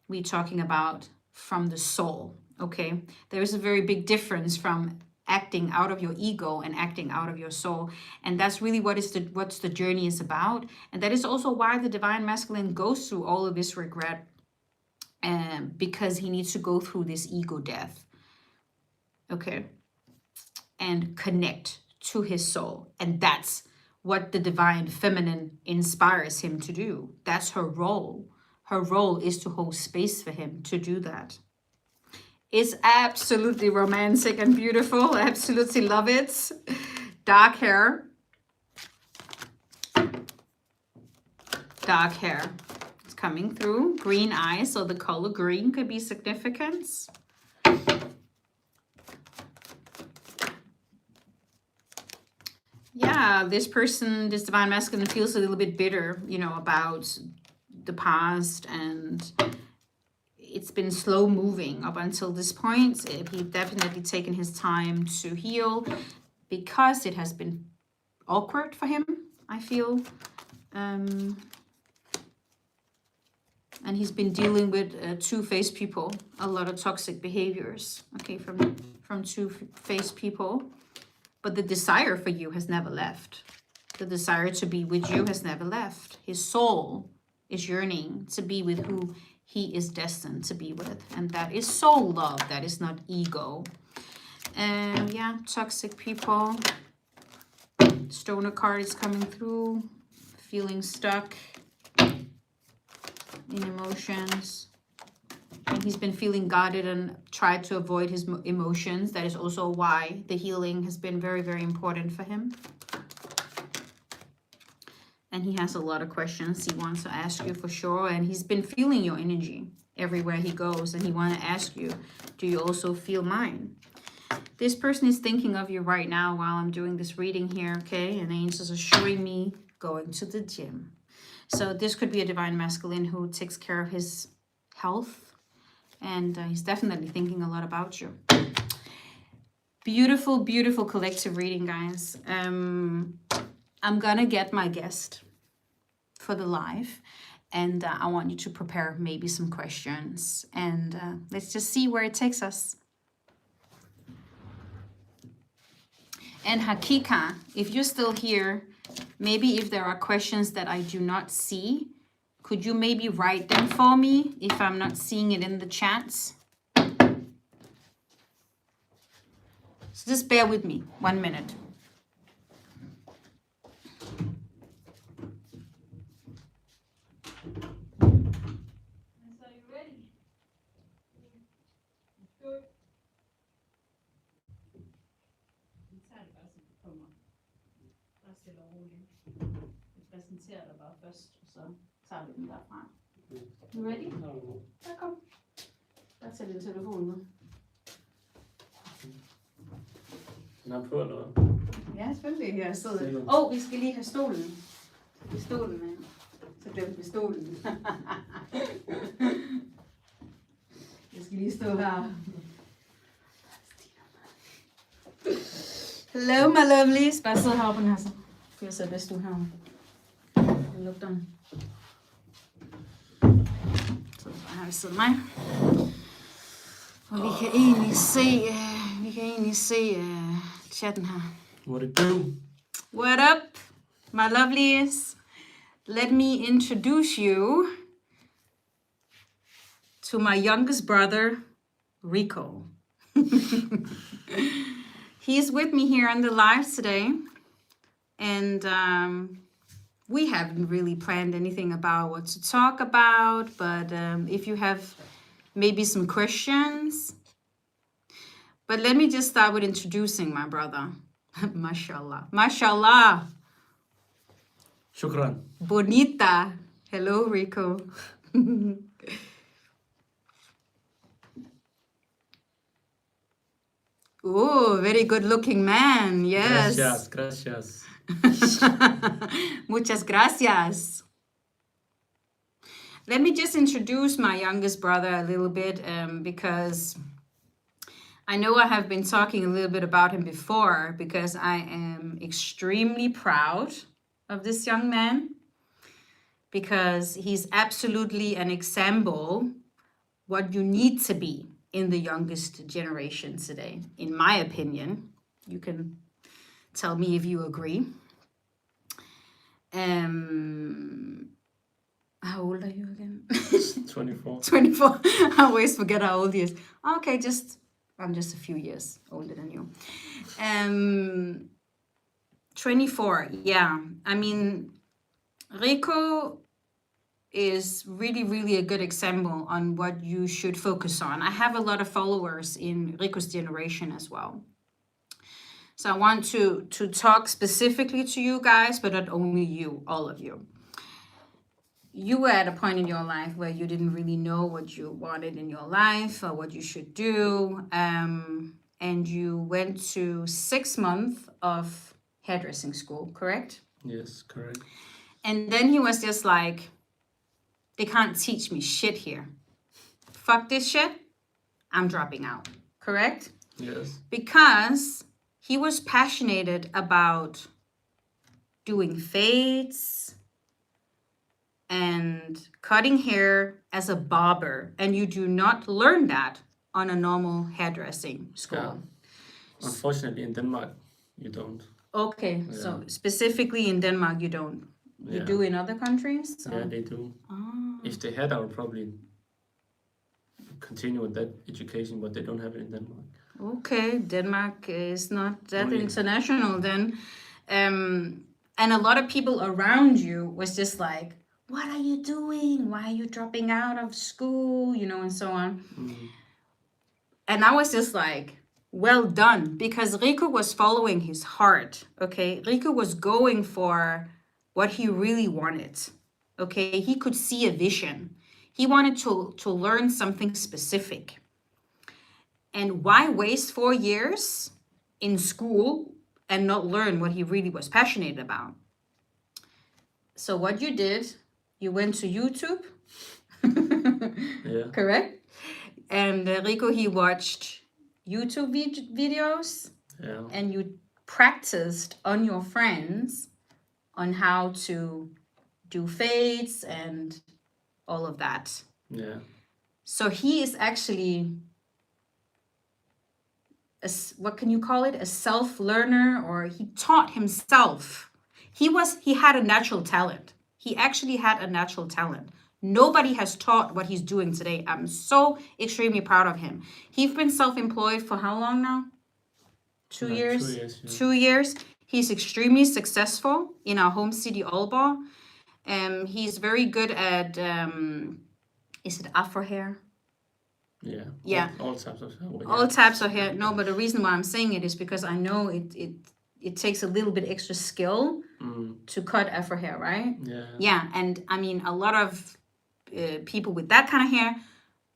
we're talking about from the soul, okay? There is a very big difference from acting out of your ego and acting out of your soul. And that's really what's the journey is about. And that is also why the divine masculine goes through all of this regret, because he needs to go through this ego death, okay? And connect to his soul. And that's what the divine feminine inspires him to do. That's her role. Her role is to hold space for him to do that. It's absolutely romantic and beautiful. I absolutely love it. Dark hair. Dark hair. It's coming through. Green eyes, so the color green could be significance. Yeah, this person, this divine masculine, feels a little bit bitter, you know, about the past, and it's been slow moving up until this point. He's definitely taken his time to heal because it has been awkward for him, I feel. And he's been dealing with two-faced people, a lot of toxic behaviors, okay, from two-faced people. But the desire for you has never left. The desire to be with you has never left. His soul is yearning to be with who he is destined to be with. And that is soul love. That is not ego. And yeah, toxic people. Stoner card is coming through. Feeling stuck in emotions. And he's been feeling guarded and tried to avoid his emotions. That is also why the healing has been very, very important for him. And he has a lot of questions he wants to ask you for sure. And he's been feeling your energy everywhere he goes. And he wants to ask you, do you also feel mine? This person is thinking of you right now while I'm doing this reading here, okay? And angels are showing me going to the gym. So this could be a divine masculine who takes care of his health. And he's definitely thinking a lot about you. Beautiful, beautiful collective reading, guys. I'm gonna get my guest for the live, and I want you to prepare maybe some questions, and let's just see where it takes us. And Hakika, if you're still here, maybe if there are questions that I do not see, could you maybe write them for me if I'm not seeing it in the chats? So just bear with me 1 minute. So are you ready? Good. Jeg tager det bare, så det kommer. Bare stille og roligt. Jeg præsenterer dig bare først, og så tager vi den derfra. You ready? Ja, kom. Bare tag din telefon med. Den er på, eller hvad? Ja, selvfølgelig. Jeg sidder. Vi skal lige have stolen. Pistolen, ja. Så glem pistolen. Jeg skal lige stå her. Hello, my lovelies. Bare sidde heroppe på den her så. For jeg sidder bedst du her. Jeg lukker den. Så her sidder mig. Og vi kan egentlig se chatten her. What it do? What up, my lovelies? Let me introduce you to my youngest brother, Rico. He's with me here on the live today. And we haven't really planned anything about what to talk about. But if you have maybe some questions. But let me just start with introducing my brother. Mashallah. Mashallah. Shukran. Bonita. Hello, Rico. Oh, very good looking man. Yes. Gracias. Muchas gracias. Let me just introduce my youngest brother a little bit because I know I have been talking a little bit about him before because I am extremely proud of this young man because he's absolutely an example what you need to be in the youngest generation today, in my opinion. You can tell me if you agree. How old are you again? 24. 24. I always forget how old he is. Okay, I'm just a few years older than you. 24, yeah. I mean, Rico is really, really a good example on what you should focus on. I have a lot of followers in Rico's generation as well. So I want to talk specifically to you guys, but not only you, all of you. You were at a point in your life where you didn't really know what you wanted in your life or what you should do. And you went to 6 months of hairdressing school, correct? Yes, correct. And then he was just like, they can't teach me shit here. Fuck this shit. I'm dropping out, correct? Yes. Because he was passionate about doing fades and cutting hair as a barber. And you do not learn that on a normal hairdressing school. Yeah. Unfortunately, in Denmark, you don't. Okay, Yeah. so specifically in Denmark, you don't. You do in other countries? So. Yeah, they do. Oh. If they had, I would probably continue with that education, but they don't have it in Denmark. Okay, Denmark is not that international then. And a lot of people around you was just like, what are you doing? Why are you dropping out of school? You know, and so on. Mm. And I was just like, well done, because Rico was following his heart, okay? Rico was going for what he really wanted, okay? He could see a vision. He wanted to learn something specific. And why waste 4 years in school and not learn what he really was passionate about? So what you did, you went to YouTube, Yeah. Correct? And Rico, he watched YouTube videos, Yeah. and you practiced on your friends on how to do fades and all of that. Yeah. So he is actually what can you call it? A self-learner, or he taught himself. He had a natural talent. He actually had a natural talent. Nobody has taught what he's doing today. I'm so extremely proud of him. He's been self-employed for how long now? 2 Like years. 2 years. Yeah. 2 years. He's extremely successful in our home city, Aalborg. He's very good at is it afro hair? Yeah. Yeah. All types of hair. All types of hair. No, but the reason why I'm saying it is because I know it takes a little bit extra skill to cut afro hair, right? Yeah. Yeah, and I mean, a lot of people with that kind of hair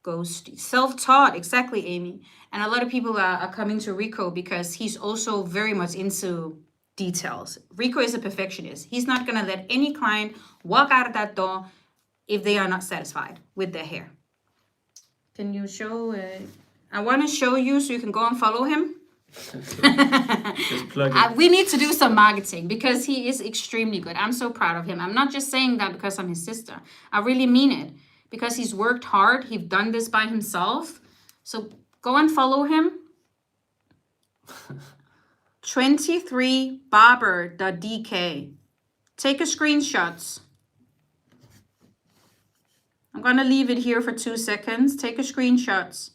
goes self-taught, exactly, Amy. And a lot of people are coming to Rico because he's also very much into details. Rico is a perfectionist. He's not gonna let any client walk out of that door if they are not satisfied with their hair. Can you show? I want to show you so you can go and follow him. Just plug it. We need to do some marketing because he is extremely good. I'm so proud of him. I'm not just saying that because I'm his sister. I really mean it because he's worked hard. He's done this by himself. So go and follow him. 23barber.dk. Take a screenshot. I'm going to leave it here for 2 seconds. Take a screenshot.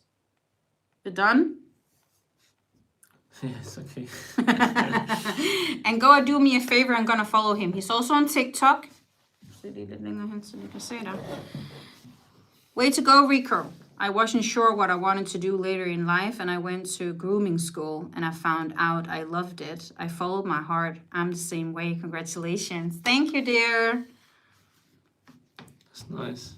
You done? Yes, okay. And go and do me a favor. I'm going to follow him. He's also on TikTok. Way to go, Rico. I wasn't sure what I wanted to do later in life, and I went to grooming school, and I found out I loved it. I followed my heart. I'm the same way. Congratulations. Thank you, dear. That's nice.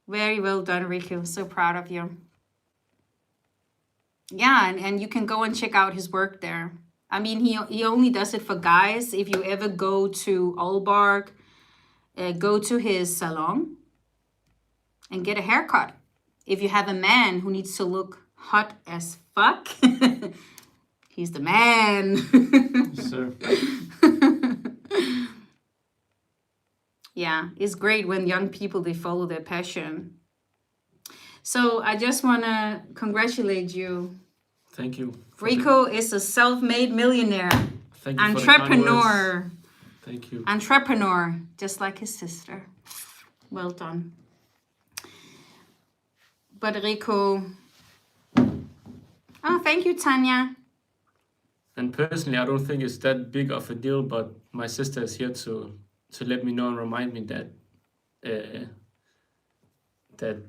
Very well done, Rico. So proud of you. Yeah, and you can go and check out his work there. I mean, he only does it for guys. If you ever go to Aalborg, go to his salon and get a haircut. If you have a man who needs to look hot as fuck, he's the man. Yes, sir. Yeah, it's great when young people, they follow their passion. So I just want to congratulate you. Thank you. Rico is a self-made millionaire. Thank you Entrepreneur. Thank you. Entrepreneur, just like his sister. Well done. But Rico... Oh, thank you, Tanya. And personally, I don't think it's that big of a deal, but my sister is here to let me know and remind me that that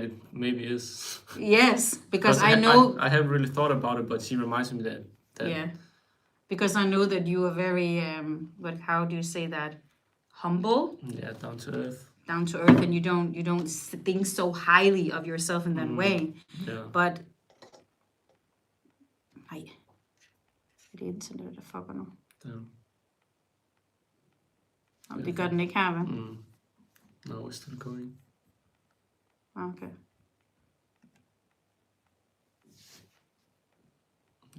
it maybe is. Yes, because I know... I haven't really thought about it, but she reminds me that yeah, because I know that you are very, how do you say that? Humble? Yeah, down to earth. Down to earth, and you don't think so highly of yourself in that way. Yeah. But... Nej. Det er internet, der fucker nu. Det gør den ikke her, vel? No, it's still going. Okay.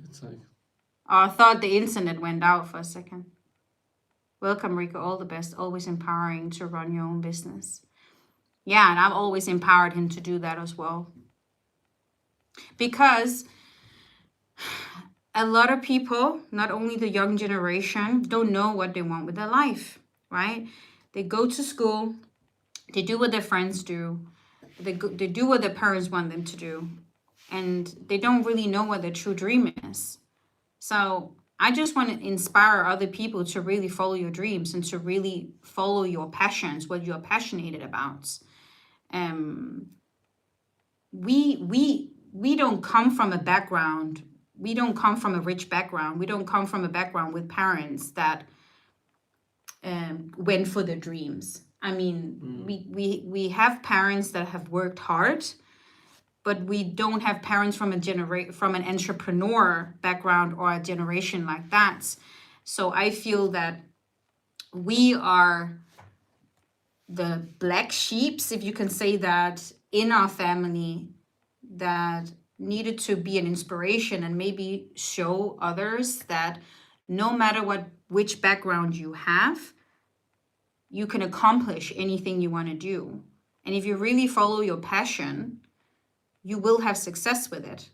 It's like... Oh, I thought the internet went out for a second. Welcome, Rico. All the best. Always empowering to run your own business. Yeah, and I've always empowered him to do that as well. Because a lot of people, not only the young generation, don't know what they want with their life, right? They go to school, they do what their friends do, they do what their parents want them to do, and they don't really know what their true dream is. So I just want to inspire other people to really follow your dreams and to really follow your passions, what you're passionate about. We don't come from a background. We don't come from a rich background. We don't come from a background with parents that went for their dreams. I mean, we have parents that have worked hard, but we don't have parents from an entrepreneur background or a generation like that. So I feel that we are the black sheeps, if you can say that, in our family that needed to be an inspiration and maybe show others that no matter which background you have, you can accomplish anything you want to do. And if you really follow your passion, you will have success with it,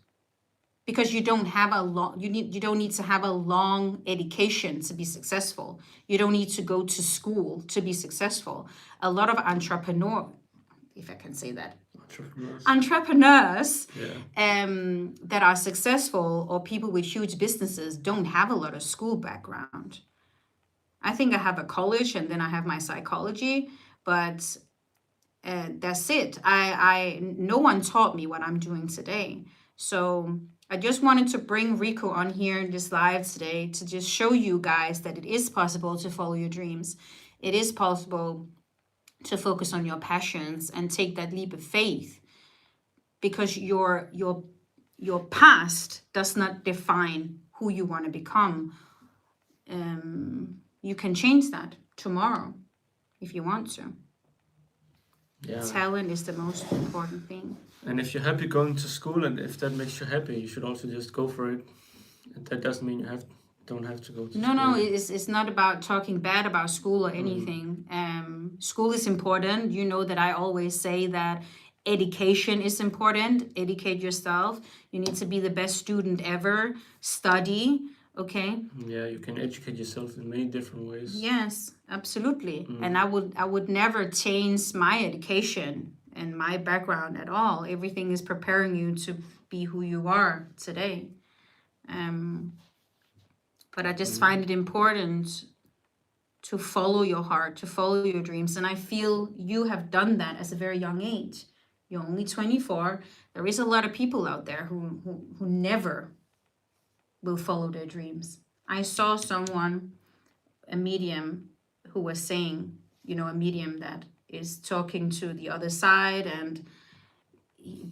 because you don't have a long, you don't need to have a long education to be successful. You don't need to go to school to be successful. A lot of if I can say that, entrepreneurs Yeah. that are successful, or people with huge businesses, don't have a lot of school background. I think I have a college, and then I have my psychology, but that's it. No one taught me what I'm doing today. So I just wanted to bring Rico on here in this live today to just show you guys that it is possible to follow your dreams. It is possible to focus on your passions and take that leap of faith, because your past does not define who you want to become. You can change that tomorrow if you want to. Yeah. Talent is the most important thing. And if you're happy going to school, and if that makes you happy, you should also just go for it. And that doesn't mean you don't have to go to school. No, it's not about talking bad about school or anything. School is important. You know that I always say that education is important. Educate yourself. You need to be the best student ever. Study, okay? Yeah, you can educate yourself in many different ways. Yes, absolutely. And I would never change my education and my background at all. Everything is preparing you to be who you are today. But I just find it important to follow your heart, to follow your dreams. And I feel you have done that at a very young age. You're only 24. There is a lot of people out there who never will follow their dreams. I saw someone, a medium, who was saying, a medium that is talking to the other side, and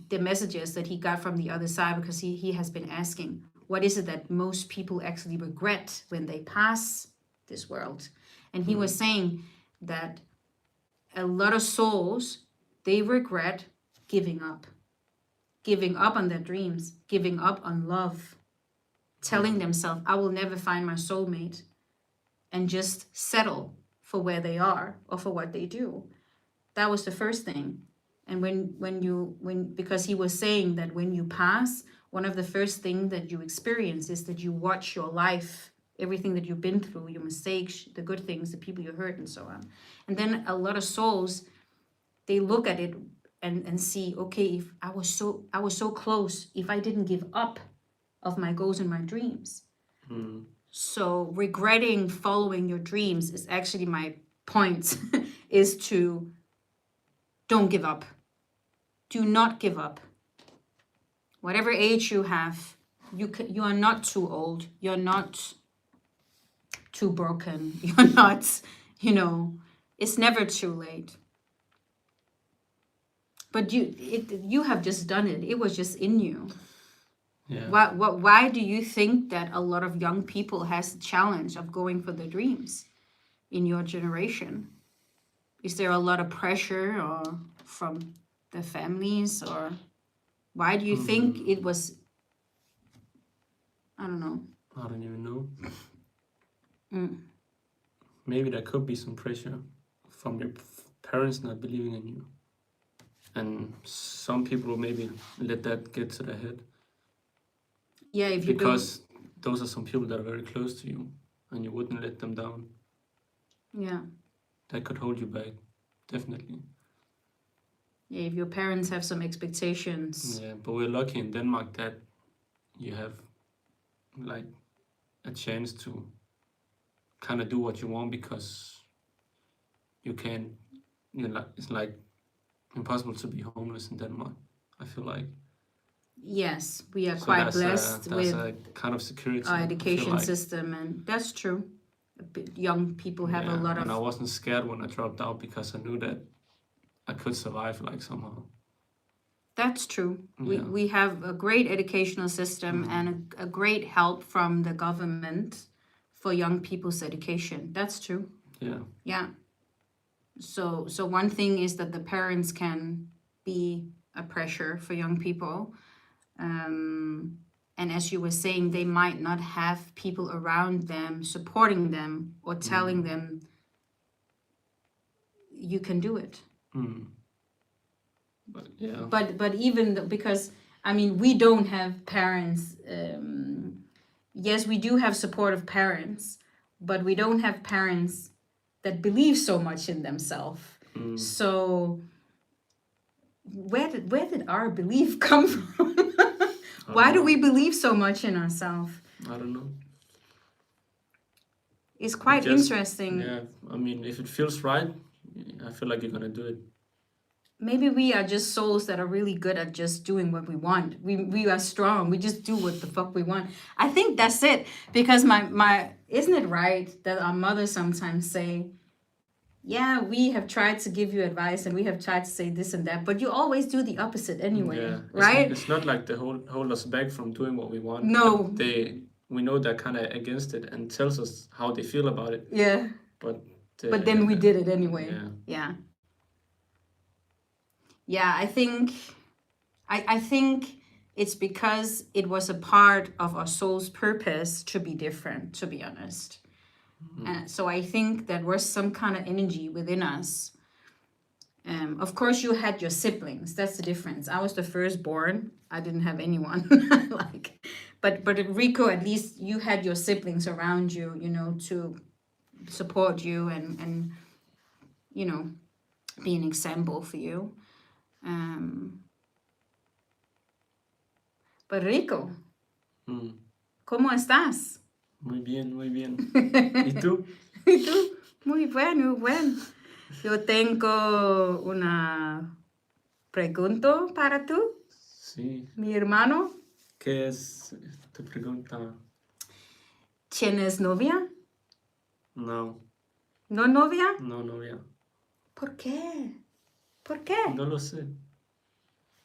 the messages that he got from the other side, because he has been asking, what is it that most people actually regret when they pass this world? And he was saying that a lot of souls, they regret giving up on their dreams, giving up on love, telling themselves, I will never find my soulmate, and just settle for where they are or for what they do. That was the first thing. And because he was saying that when you pass, one of the first things that you experience is that you watch your life, everything that you've been through, your mistakes, the good things, the people you hurt, and so on. And then a lot of souls, they look at it and see, okay, if I was so close, if I didn't give up of my goals and my dreams. So regretting following your dreams is actually my point, is to don't give up. Do not give up. Whatever age you have, you are not too old. You're not too broken. You're not, it's never too late. But you have just done it. It was just in you. Yeah. Why do you think that a lot of young people has the challenge of going for their dreams in your generation? Is there a lot of pressure or from the families, or why do you think it was? I don't know. I don't even know. Maybe there could be some pressure from your parents not believing in you. And some people will maybe let that get to their head. Yeah, if you because those are some people that are very close to you, and you wouldn't let them down. Yeah. That could hold you back, definitely. Yeah, if your parents have some expectations. Yeah, but we're lucky in Denmark that you have like a chance to kind of do what you want, because you can, it's like impossible to be homeless in Denmark, I feel like. Yes, we are quite blessed with a kind of security, our education system, and that's true. Young people have a lot of... And I wasn't scared when I dropped out, because I knew that I could survive somehow. That's true. Yeah. We have a great educational system and a great help from the government for young people's education. That's true. Yeah. Yeah. So one thing is that the parents can be a pressure for young people. And as you were saying, they might not have people around them supporting them or telling them, you can do it. But yeah. But even because I mean we don't have parents. Yes, we do have supportive parents, but we don't have parents that believe so much in themselves. So where did our belief come from? Why do we believe so much in ourselves? I don't know. It's quite interesting. Yeah, I mean, if it feels right, I feel like you're gonna do it. Maybe we are just souls that are really good at just doing what we want. We are strong. We just do what the fuck we want. I think that's it. Because my isn't it right that our mothers sometimes say, yeah, we have tried to give you advice and we have tried to say this and that, but you always do the opposite anyway, Yeah, right? It's not like they hold us back from doing what we want. No. But we know they're kind of against it and tells us how they feel about it. Yeah. But then we did it anyway. Yeah. Yeah, I think it's because it was a part of our soul's purpose to be different, to be honest. And so I think that was some kind of energy within us. Of course, you had your siblings. That's the difference. I was the firstborn. I didn't have anyone. But Rico, at least you had your siblings around you, to support you and be an example for you. But Rico, ¿cómo estás? Muy bien, muy bien. ¿Y tú? ¿Y tú? Muy bueno, muy bueno. Yo tengo una pregunta para tú. Sí. Mi hermano. ¿Qué es tu pregunta? ¿Tienes novia? No. ¿No novia? No novia. ¿Por qué? ¿Por qué? No lo sé.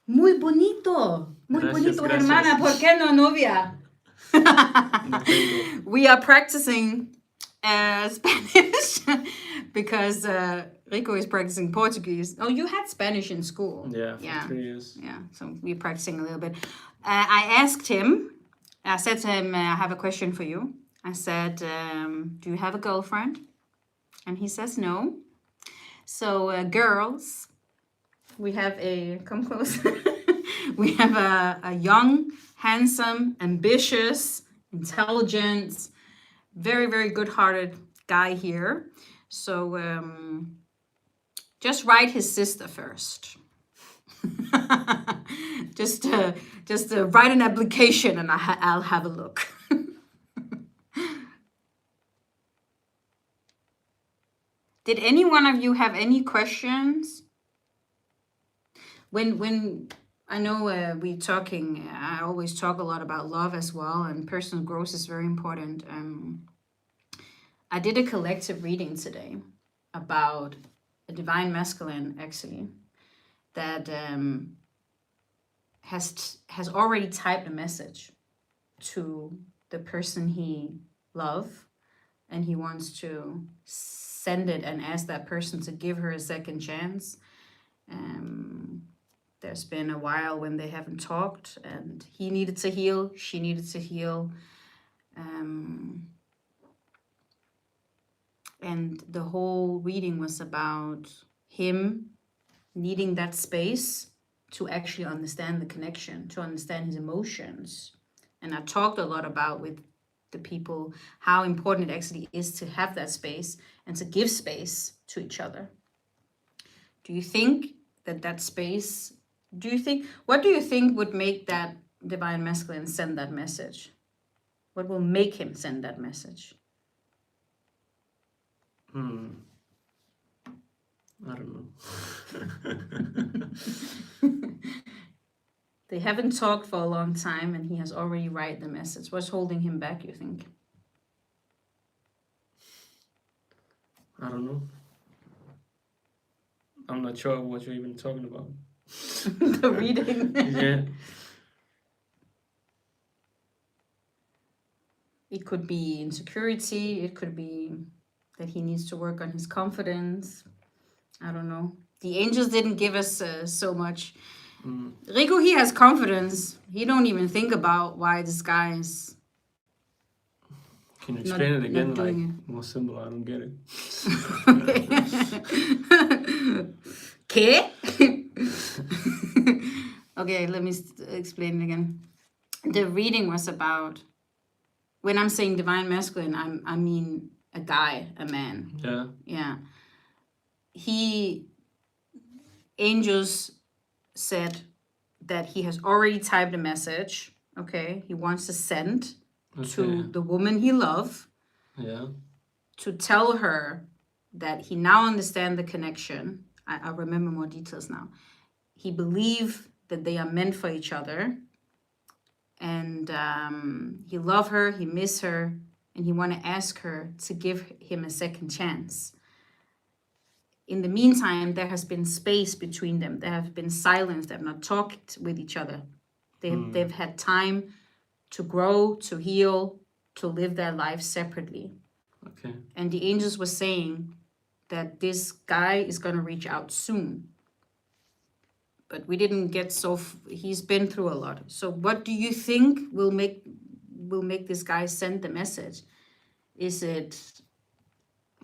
Muy bonito. Muy Gracias, bonito, gracias. hermana. ¿Por qué no novia? No tengo. We are practicing Spanish because Rico is practicing Portuguese. Oh, you had Spanish in school. Yeah, for 3 years. Yeah, so we're practicing a little bit. I asked him, I said to him, I have a question for you. I said, do you have a girlfriend? And he says no. So girls, we have come close. We have a young, handsome, ambitious, intelligent, very, very good-hearted guy here. So just write his sister first. just write an application and I'll have a look. Did any one of you have any questions? When I know we're talking, I always talk a lot about love as well, and personal growth is very important. I did a collective reading today about a divine masculine, actually, that has already typed a message to the person he loves, and he wants to send it and ask that person to give her a second chance. There's been a while when they haven't talked, and he needed to heal, she needed to heal. And the whole reading was about him needing that space to actually understand the connection, to understand his emotions. And I talked a lot about with the people how important it actually is to have that space and to give space to each other. Do you think that space, what do you think would make that divine masculine send that message? What will make him send that message? I don't know. They haven't talked for a long time and he has already written the message. What's holding him back, you think? I don't know. I'm not sure what you're even talking about. The reading? Yeah. It could be insecurity. It could be that he needs to work on his confidence. I don't know. The angels didn't give us so much. Rico, he has confidence. He don't even think about why this guy is. Can you explain it again, like more simple? I don't get it. ¿Qué? Okay, let me explain it again. The reading was about, when I'm saying divine masculine, I mean a guy, a man. Yeah. Yeah. Angels said that he has already typed a message. Okay, he wants to send to the woman he loves. Yeah. To tell her that he now understands the connection. I remember more details now. He believed that they are meant for each other, and he love her, he miss her, and he want to ask her to give him a second chance. In the meantime, there has been space between them. There have been silence. They have not talked with each other. They've had time to grow, to heal, to live their lives separately. Okay. And the angels were saying that this guy is going to reach out soon. But we didn't get he's been through a lot. So what do you think will make this guy send the message? Is it...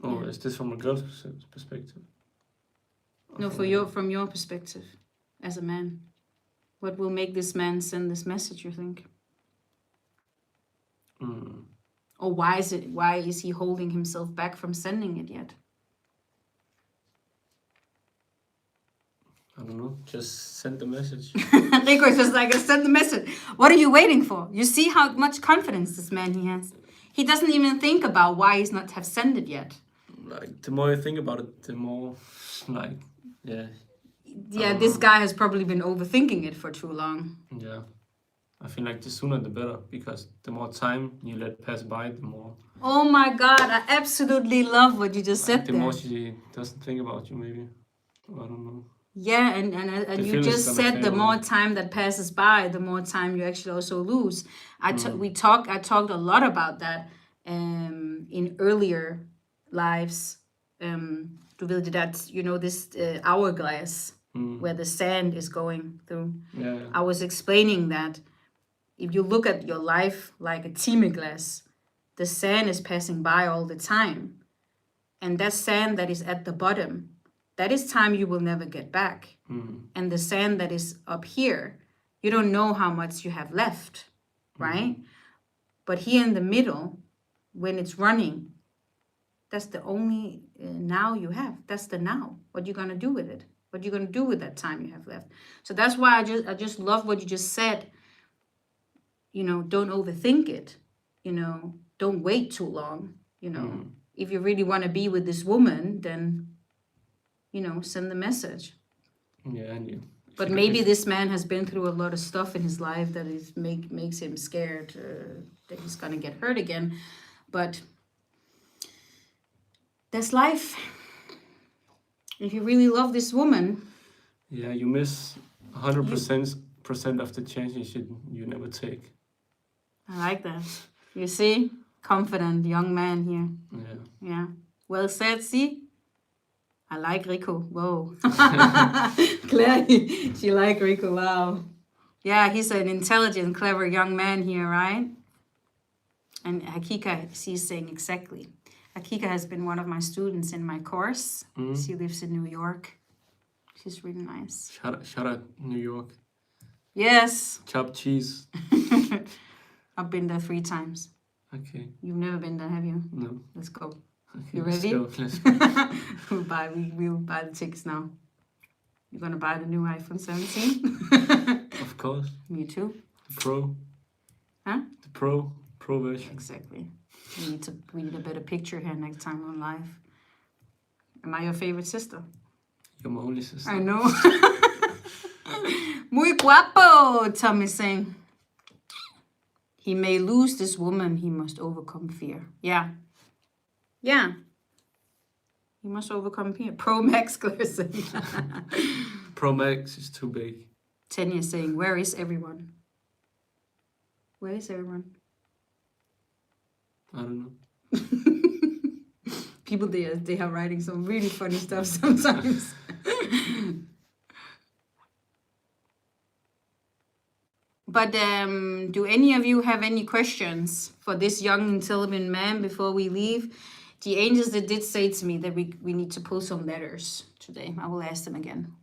Oh, is this from a girl's perspective? No, from your perspective as a man. What will make this man send this message, you think? Or why is he holding himself back from sending it yet? I don't know. Just send the message. Rico is just like, send the message. What are you waiting for? You see how much confidence this man he has. He doesn't even think about why he's not have sent it yet. Like, the more I think about it, the more, like, yeah. Yeah, this guy has probably been overthinking it for too long. Yeah. I feel like the sooner the better, because the more time you let pass by, the more... Oh my God, I absolutely love what you just said the there. more she doesn't think about you, maybe. I don't know. Yeah, and you just said the more time that passes by, the more time you actually also lose. I talked a lot about that in earlier lives. Du ved det that, you know, this hourglass where the sand is going through. Yeah. I was explaining that if you look at your life like a timeglass, the sand is passing by all the time. And that sand that is at the bottom, that is time you will never get back. And the sand that is up here, you don't know how much you have left, right? But here in the middle, when it's running, that's the only now you have. That's the now. What you gonna do with it? What you gonna do with that time you have left? So that's why I just love what you just said. You know, don't overthink it. You know, don't wait too long. You know, if you really want to be with this woman, then, you know, send the message. Yeah, and you. But maybe this man has been through a lot of stuff in his life that makes him scared that he's gonna get hurt again. But that's life. If you really love this woman, yeah, you miss 100% of the chances you never take. I like that. You see, confident young man here. Yeah. Yeah. Well said. See, I like Rico. Whoa. Claire, she like Rico. Wow. Yeah, he's an intelligent, clever young man here, right? And Hakika, she's saying exactly. Hakika has been one of my students in my course. She lives in New York. She's really nice. Shout out New York. Yes. Chopped cheese. I've been there 3 times. Okay. You've never been there, have you? No. Let's go. Okay, You ready? Let's go. We'll buy the tickets now. You're gonna buy the new iPhone 17? Of course. Me too. The Pro. Huh? The Pro version. Exactly. We need a better picture here next time on live. Am I your favorite sister? You're my only sister. I know. Muy guapo, Tommy saying. He may lose this woman, he must overcome fear. Yeah. Yeah. He must overcome fear. Pro Max, Claire saying. Pro Max is too big. Tanya saying, where is everyone? Where is everyone? I don't know. People they are writing some really funny stuff sometimes. But do any of you have any questions for this young, intelligent man before we leave? The angels that did say to me that we need to pull some letters today. I will ask them again.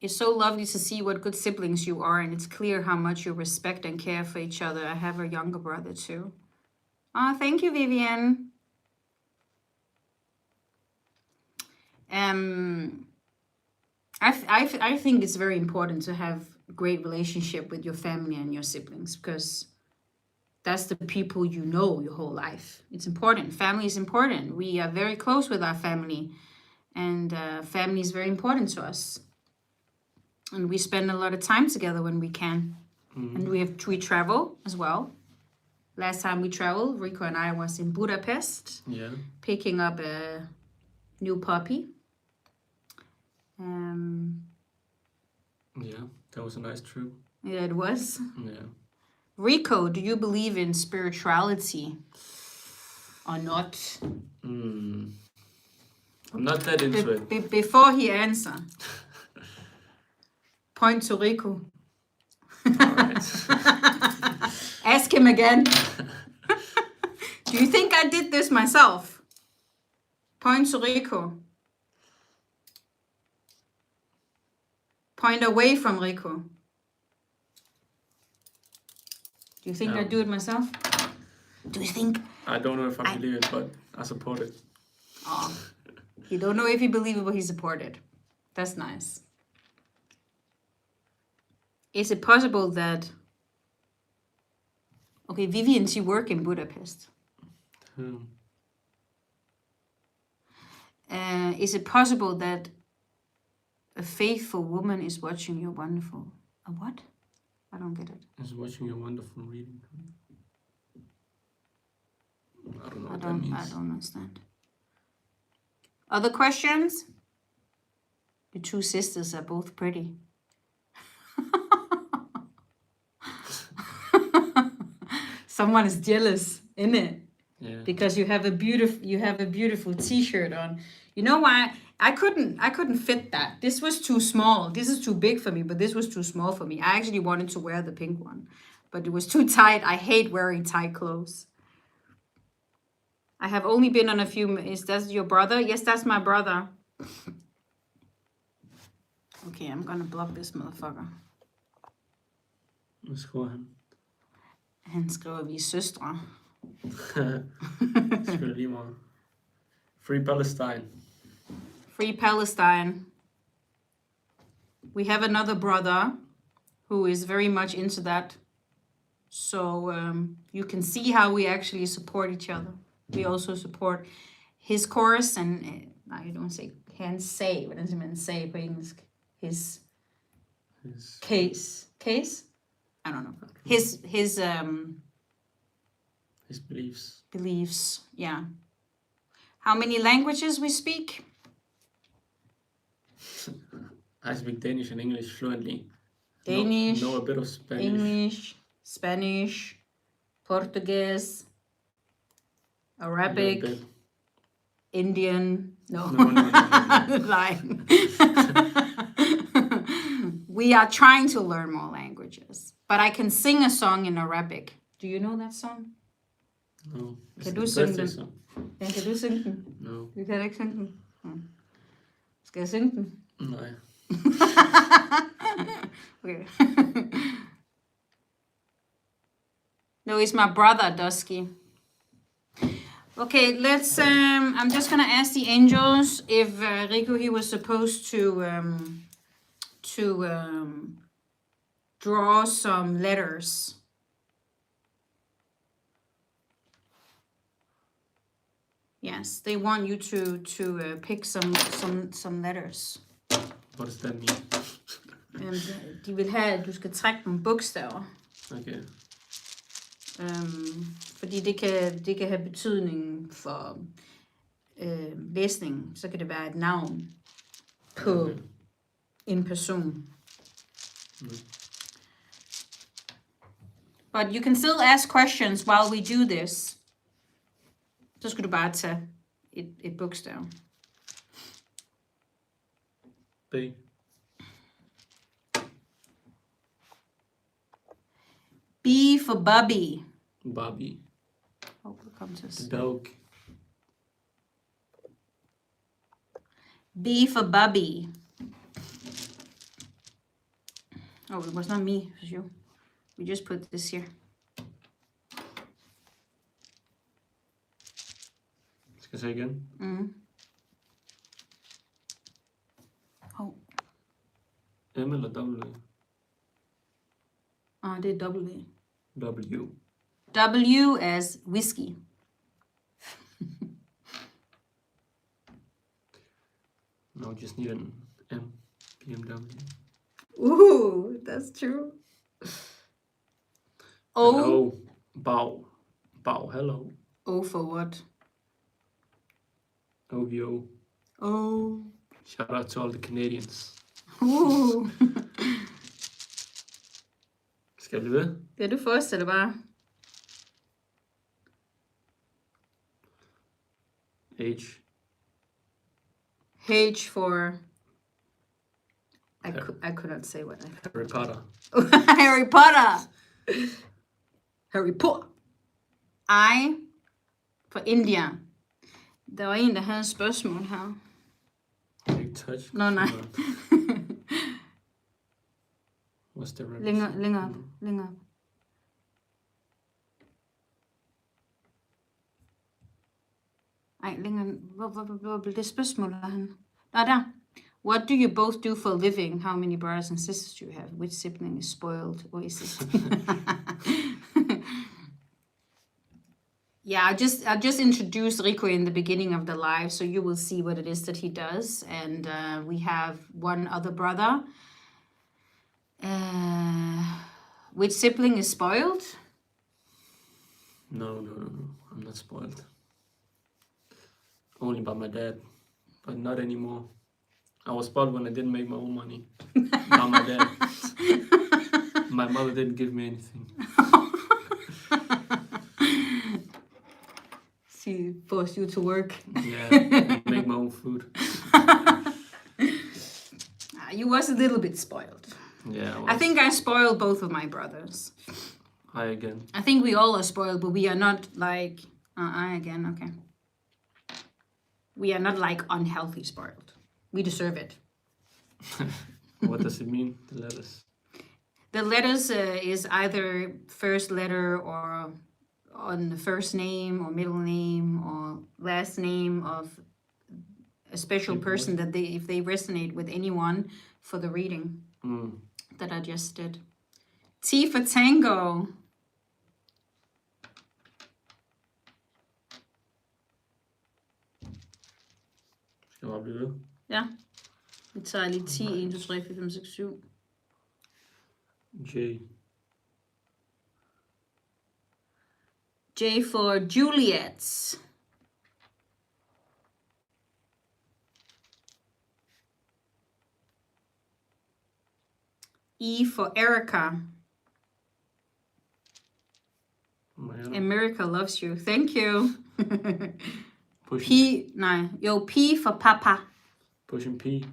It's so lovely to see what good siblings you are, and it's clear how much you respect and care for each other. I have a younger brother too. Oh, thank you, Vivian. I think it's very important to have a great relationship with your family and your siblings, because that's the people you know your whole life. It's important. Family is important. We are very close with our family, and family is very important to us. And we spend a lot of time together when we can. And we travel as well. Last time we traveled, Rico and I was in Budapest, picking up a new puppy. Yeah, that was a nice trip. Yeah, it was. Yeah. Rico, do you believe in spirituality or not? I'm not that into it. Before he answer, point to Rico. All right. Ask him again. Do you think I did this myself? Point to Rico. Point away from Rico. Do you think I do it myself? Do you think? I don't know if I believe it, but I support it. Oh, you don't know if you believe it, but he supported. That's nice. Is it possible that... Okay, Vivian, she work in Budapest. Is it possible that a faithful woman is watching your wonderful... A what? I don't get it. Is watching your wonderful reading. I don't know what that means. I don't understand. Other questions? The two sisters are both pretty. Someone is jealous, isn't it? Yeah. Because you have a beautiful t-shirt on. You know why? I couldn't fit that. This was too small. This is too big for me, but this was too small for me. I actually wanted to wear the pink one, but it was too tight. I hate wearing tight clothes. I have only been on a few... Is that your brother? Yes, that's my brother. Okay, I'm gonna block this motherfucker. Hvad skriver han? Han skriver, vi er søstre. Spiller lige meget. Free Palestine. Free Palestine. We have another brother who is very much into that. So you can see how we actually support each other. We also support his cause, and I don't say, can't say, hvad does man say på engelsk? His case. Case? I don't know. His beliefs. Beliefs, yeah. How many languages we speak? I speak Danish and English fluently. Danish. Know a bit of Spanish. English, Spanish, Portuguese, Arabic, Indian. No. Lying. We are trying to learn more languages. But I can sing a song in Arabic. Do you know that song? No. Kan du synge den? Ja, kan du synge den? No. Du kan ikke synge den? Skal jeg synge den? Nej. Okay. No, it's my brother, Dusky. Okay, let's... I'm just gonna ask the angels if Rico, he was supposed to draw some letters. Yes, they want you to pick some letters. What does that mean? De vil have, at du skal trække nogle bogstaver. Okay. Fordi det kan have betydning for læsning. Så kan det være et navn på en person. But you can still ask questions while we do this. Så skal du bare tage et bogstav. B. B for Bobby. Bobby. Oh, it comes to Dog. B for Bobby. Oh, it was not me, it was you. We just put this here. Skal jeg se igen? Oh. M eller W? Det er W. W. W as whiskey. No, just need an M. BMW. Ooh, that's true. O. Hello. Bow. Bow, hello. O for what? OVO. Oh. Shout out to all the Canadians. Ooh. Skal jeg blive ved? Det du forestiller bare. H. H for... I could not say what I thought. Harry Potter. Harry Potter. Harry Potter. I for India. Der var en, der havde et spørgsmål her. Big touch. Nå, nej. What's the rep? Længere op. Ej, længere. Hvor blev det spørgsmål af han? Nå, der. What do you both do for a living? How many brothers and sisters do you have? Which sibling is spoiled? Or is it? Yeah, I just introduced Rico in the beginning of the live, so you will see what it is that he does. And we have one other brother. Which sibling is spoiled? No. I'm not spoiled. Only by my dad, but not anymore. I was spoiled when I didn't make my own money. By my dad. My mother didn't give me anything. She forced you to work. Yeah, make my own food. You was a little bit spoiled. Yeah, I think I spoiled both of my brothers. I again. I think we all are spoiled, but we are not like... I again, okay. We are not like unhealthy spoiled. We deserve it. What does it mean, the letters? The letters is either first letter or on the first name or middle name or last name of a special person that if they resonate with anyone for the reading that I just did. T for tango. Skal jeg bare blive ved? Ja. Vi tager lige 10, 1, 2, 3, 4, 5, 6, 7. J. J for Juliet. E for Erica. America loves you. Thank you. P for Papa. Pushing P.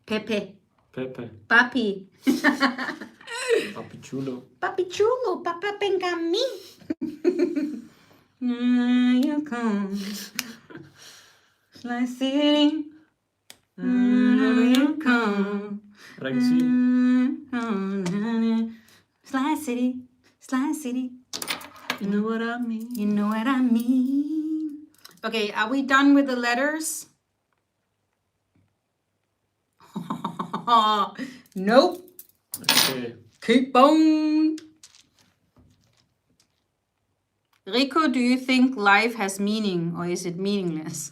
Pepe. Papi. Papi. Papi chulo. Papi chulo. Papa Benjamin. Here you come. Slice City. Here you come. Rigtig. Slice City. Slice City. You know what I mean? You know what I mean. Okay, are we done with the letters? Nope. Okay. Keep on. Rico, do you think life has meaning or is it meaningless?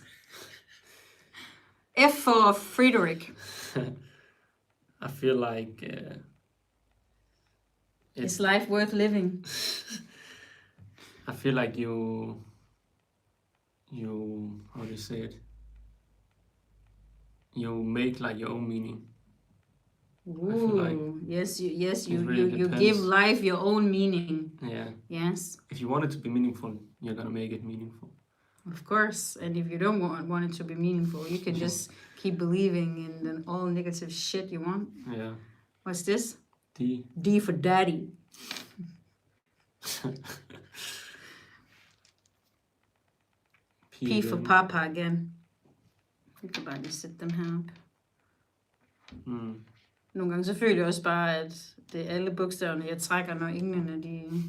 F for Frederick. I feel like Is life worth living? I feel like you how do you say it? You make like your own meaning. Ooh, like you really you depends. give life your own meaning. Yeah. Yes, If you want it to be meaningful, you're gonna make it meaningful. of course. And if you don't want it to be meaningful, you can just keep believing in the all negative shit you want. Yeah. What's this? D. D for daddy. P for again. Papa again. You can bare lige sætte dem her op. Nogle gange så føler jeg også bare, at det er alle bogstaverne, jeg trækker, når ingen af de...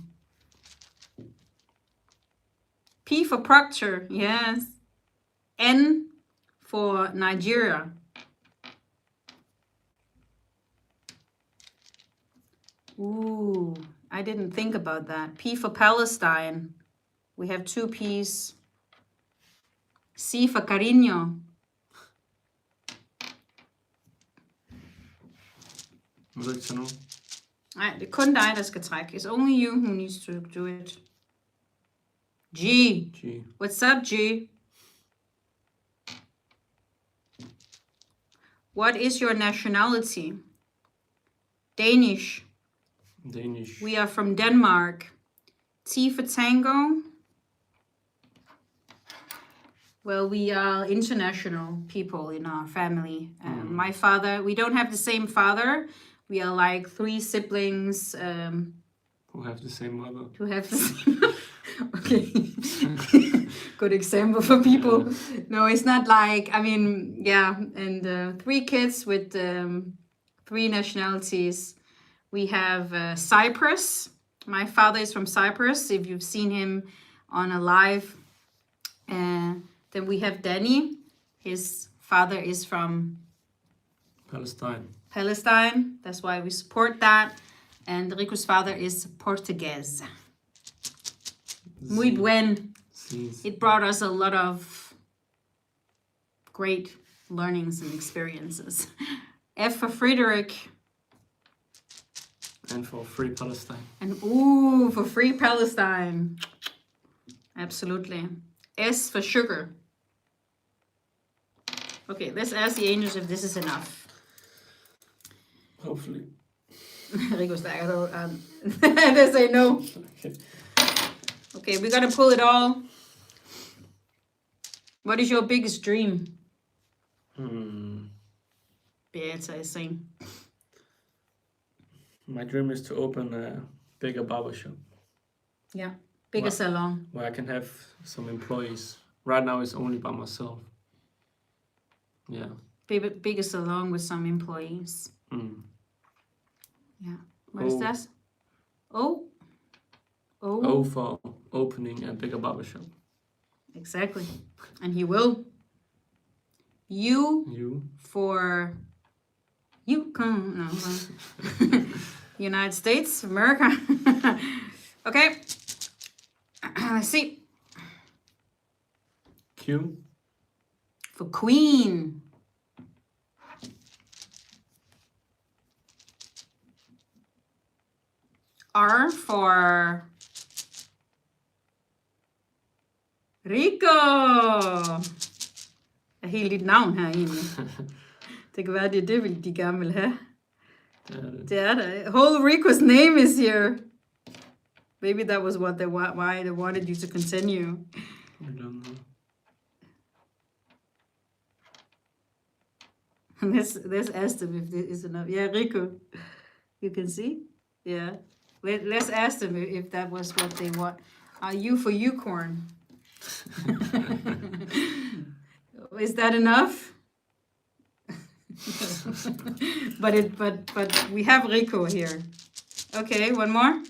P for Proctor, yes. N for Nigeria. Ooh, I didn't think about that. P for Palestine. We have 2 P's. C for cariño. Må du ikke tage nogen? Nej, det er kun dig, der skal trække. It's only you who needs to do it. G. G. What's up, G? What is your nationality? Danish. Danish. We are from Denmark. T for tango. Well, we are international people in our family. My father, we don't have the same father. We are like 3 siblings. Who have the same mother. Who have the same... Okay. Good example for people. Yeah. No, it's not like, I mean, yeah. And 3 kids with 3 nationalities. We have Cyprus. My father is from Cyprus, if you've seen him on a live. Then we have Danny. His father is from Palestine. That's why we support that. And Rico's father is Portuguese. Muy buen. It brought us a lot of great learnings and experiences. F for Frederick. And for Free Palestine. And ooh, for Free Palestine. Absolutely. S for sugar. Okay, let's ask the angels if this is enough. Hopefully. Rico's like, I don't, they say no. Okay, we gotta pull it all. What is your biggest dream? Beata is saying. My dream is to open a bigger barbershop. Yeah, bigger salon. Where I can have some employees. Right now it's only by myself. Yeah. Bigger salon with some employees. Yeah. What is that? O? O for opening a bigger barbershop. Exactly. And he will. U for Yukon. No. United States, America. Okay. Let's see. Q for Queen. R for Rico. Er helt dit navn her egentlig. Det kan være, det er det, de gerne vil have. Det er det. Whole Rico's name is here. Maybe that was what why they wanted you to continue. I don't know. Let's ask them if this is enough. Yeah, Rico. You can see? Yeah. Let's ask them if that was what they want. Are you for unicorn? Is that enough? but we have Rico here. Okay, one more.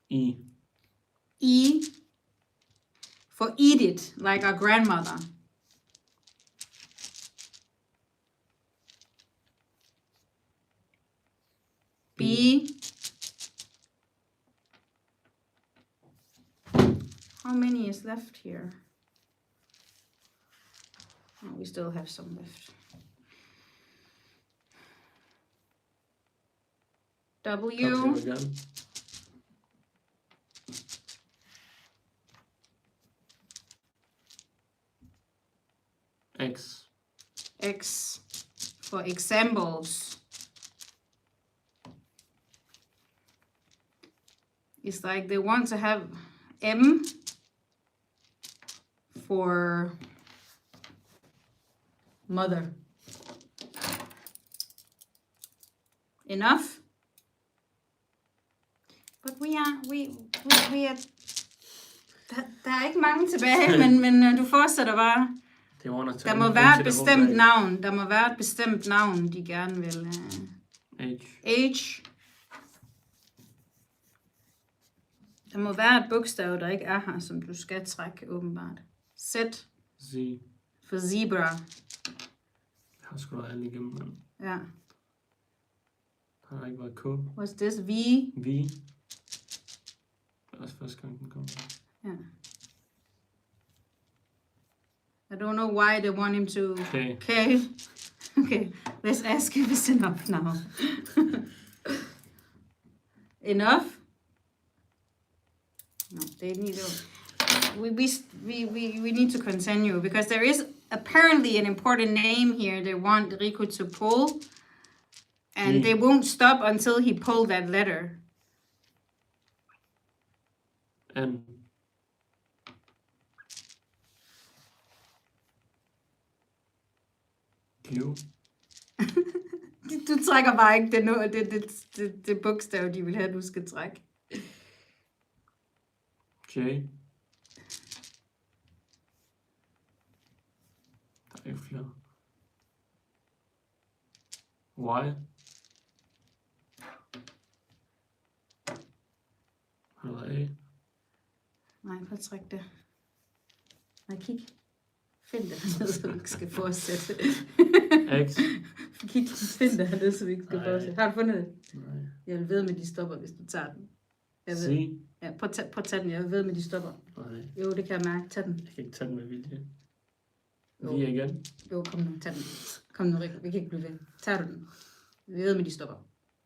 E. E for eat it, like our grandmother. B. How many is left here? Oh, we still have some left. W. Again. X. X for examples. It's like they want to have M for mother. Enough? But we are der er ikke mange tilbage, men du fortsætter bare. Det var Der må være et bestemt navn. Der må være et bestemt navn, de gerne vil have. H. Der må være et bogstav, der ikke er her, som du skal trække, åbenbart. Z. For zebra. Jeg har sgu da alle igennem, mand. Ja. Har der ikke været K? What's this? V. Det er også første gang, den kom. Ja. I don't know why they want him to... K. Okay, let's ask if it's enough now. Enough? No, they need to... We need to continue because there is apparently an important name here they want Rico to pull, and they won't stop until he pulled that letter. And Q. Du trækker bare ikke det bogstav, de vil have, du skal trække. J. Der er jo flere. Y. Eller A. Nej, prøv at trække det. Nej, kig. Find det hernede, så du ikke skal fortsætte. X. Kig, find det hernede, så du ikke skal fortsætte. Har du fundet det? Nej. Jeg vil ved med, de stopper, hvis du tager den. Jeg ved. C. Ja, prøv at tage den. Jeg vil ved med, de stopper. Nej. Jo, det kan jeg mærke. Tag den. Jeg kan ikke tage den med vilje. Jo. Vi igen. Jo, kom nu. Tag den. Kom nu, Rikke. Vi kan ikke blive ved. Tager du den? Vi ved med, de stopper.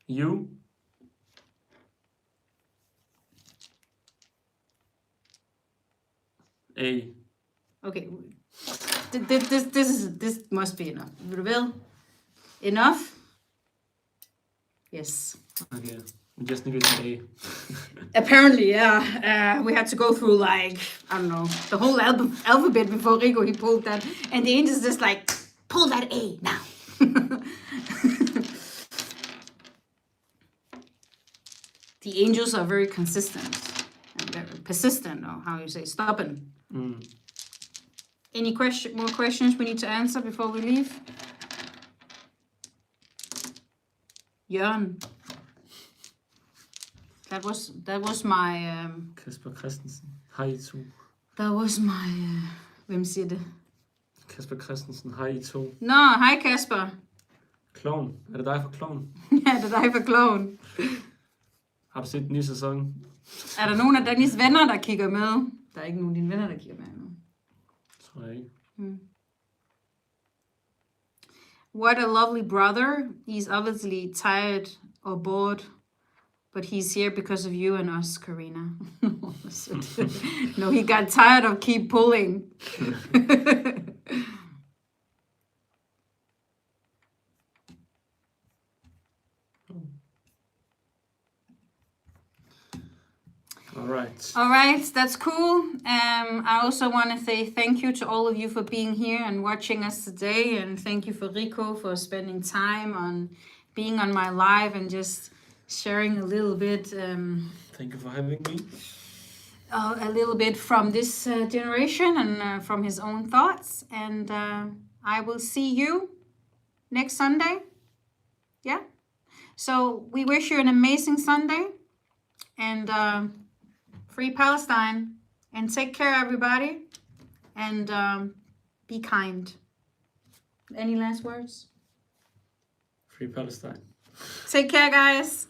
U. A. Okay. This must be enough. Vil du ved? Enough? Yes. Okay. We just needed A. Apparently, yeah. We had to go through like, I don't know, the whole alphabet before Rico, he pulled that. And the angels just like, pull that A now. The angels are very consistent and very persistent, or how you say, stubborn. Any more questions we need to answer before we leave? Jørgen. That was my... Kasper Christensen. Hej 2. That was my... hvem siger det? Kasper Christensen. Hej 2. Nå, hej Kasper. Klovn. Er det dig for Klovn? Ja, det er dig for Klovn. Har du set den nye sæson? Er der nogen af Dannys venner, der kigger med? Der er ikke nogen af dine venner, der kigger med nu. Tror jeg ikke. What a lovely brother. He's obviously tired or bored, but he's here because of you and us, Karina. No, he got tired of keep pulling. All right, that's cool. I also want to say thank you to all of you for being here and watching us today, and thank you for Rico for spending time on being on my live and just sharing a little bit. Thank you for having me. A little bit from this generation and from his own thoughts. And I will see you next Sunday. Yeah. So we wish you an amazing Sunday and free Palestine, and take care, everybody, and be kind. Any last words? Free Palestine. Take care, guys.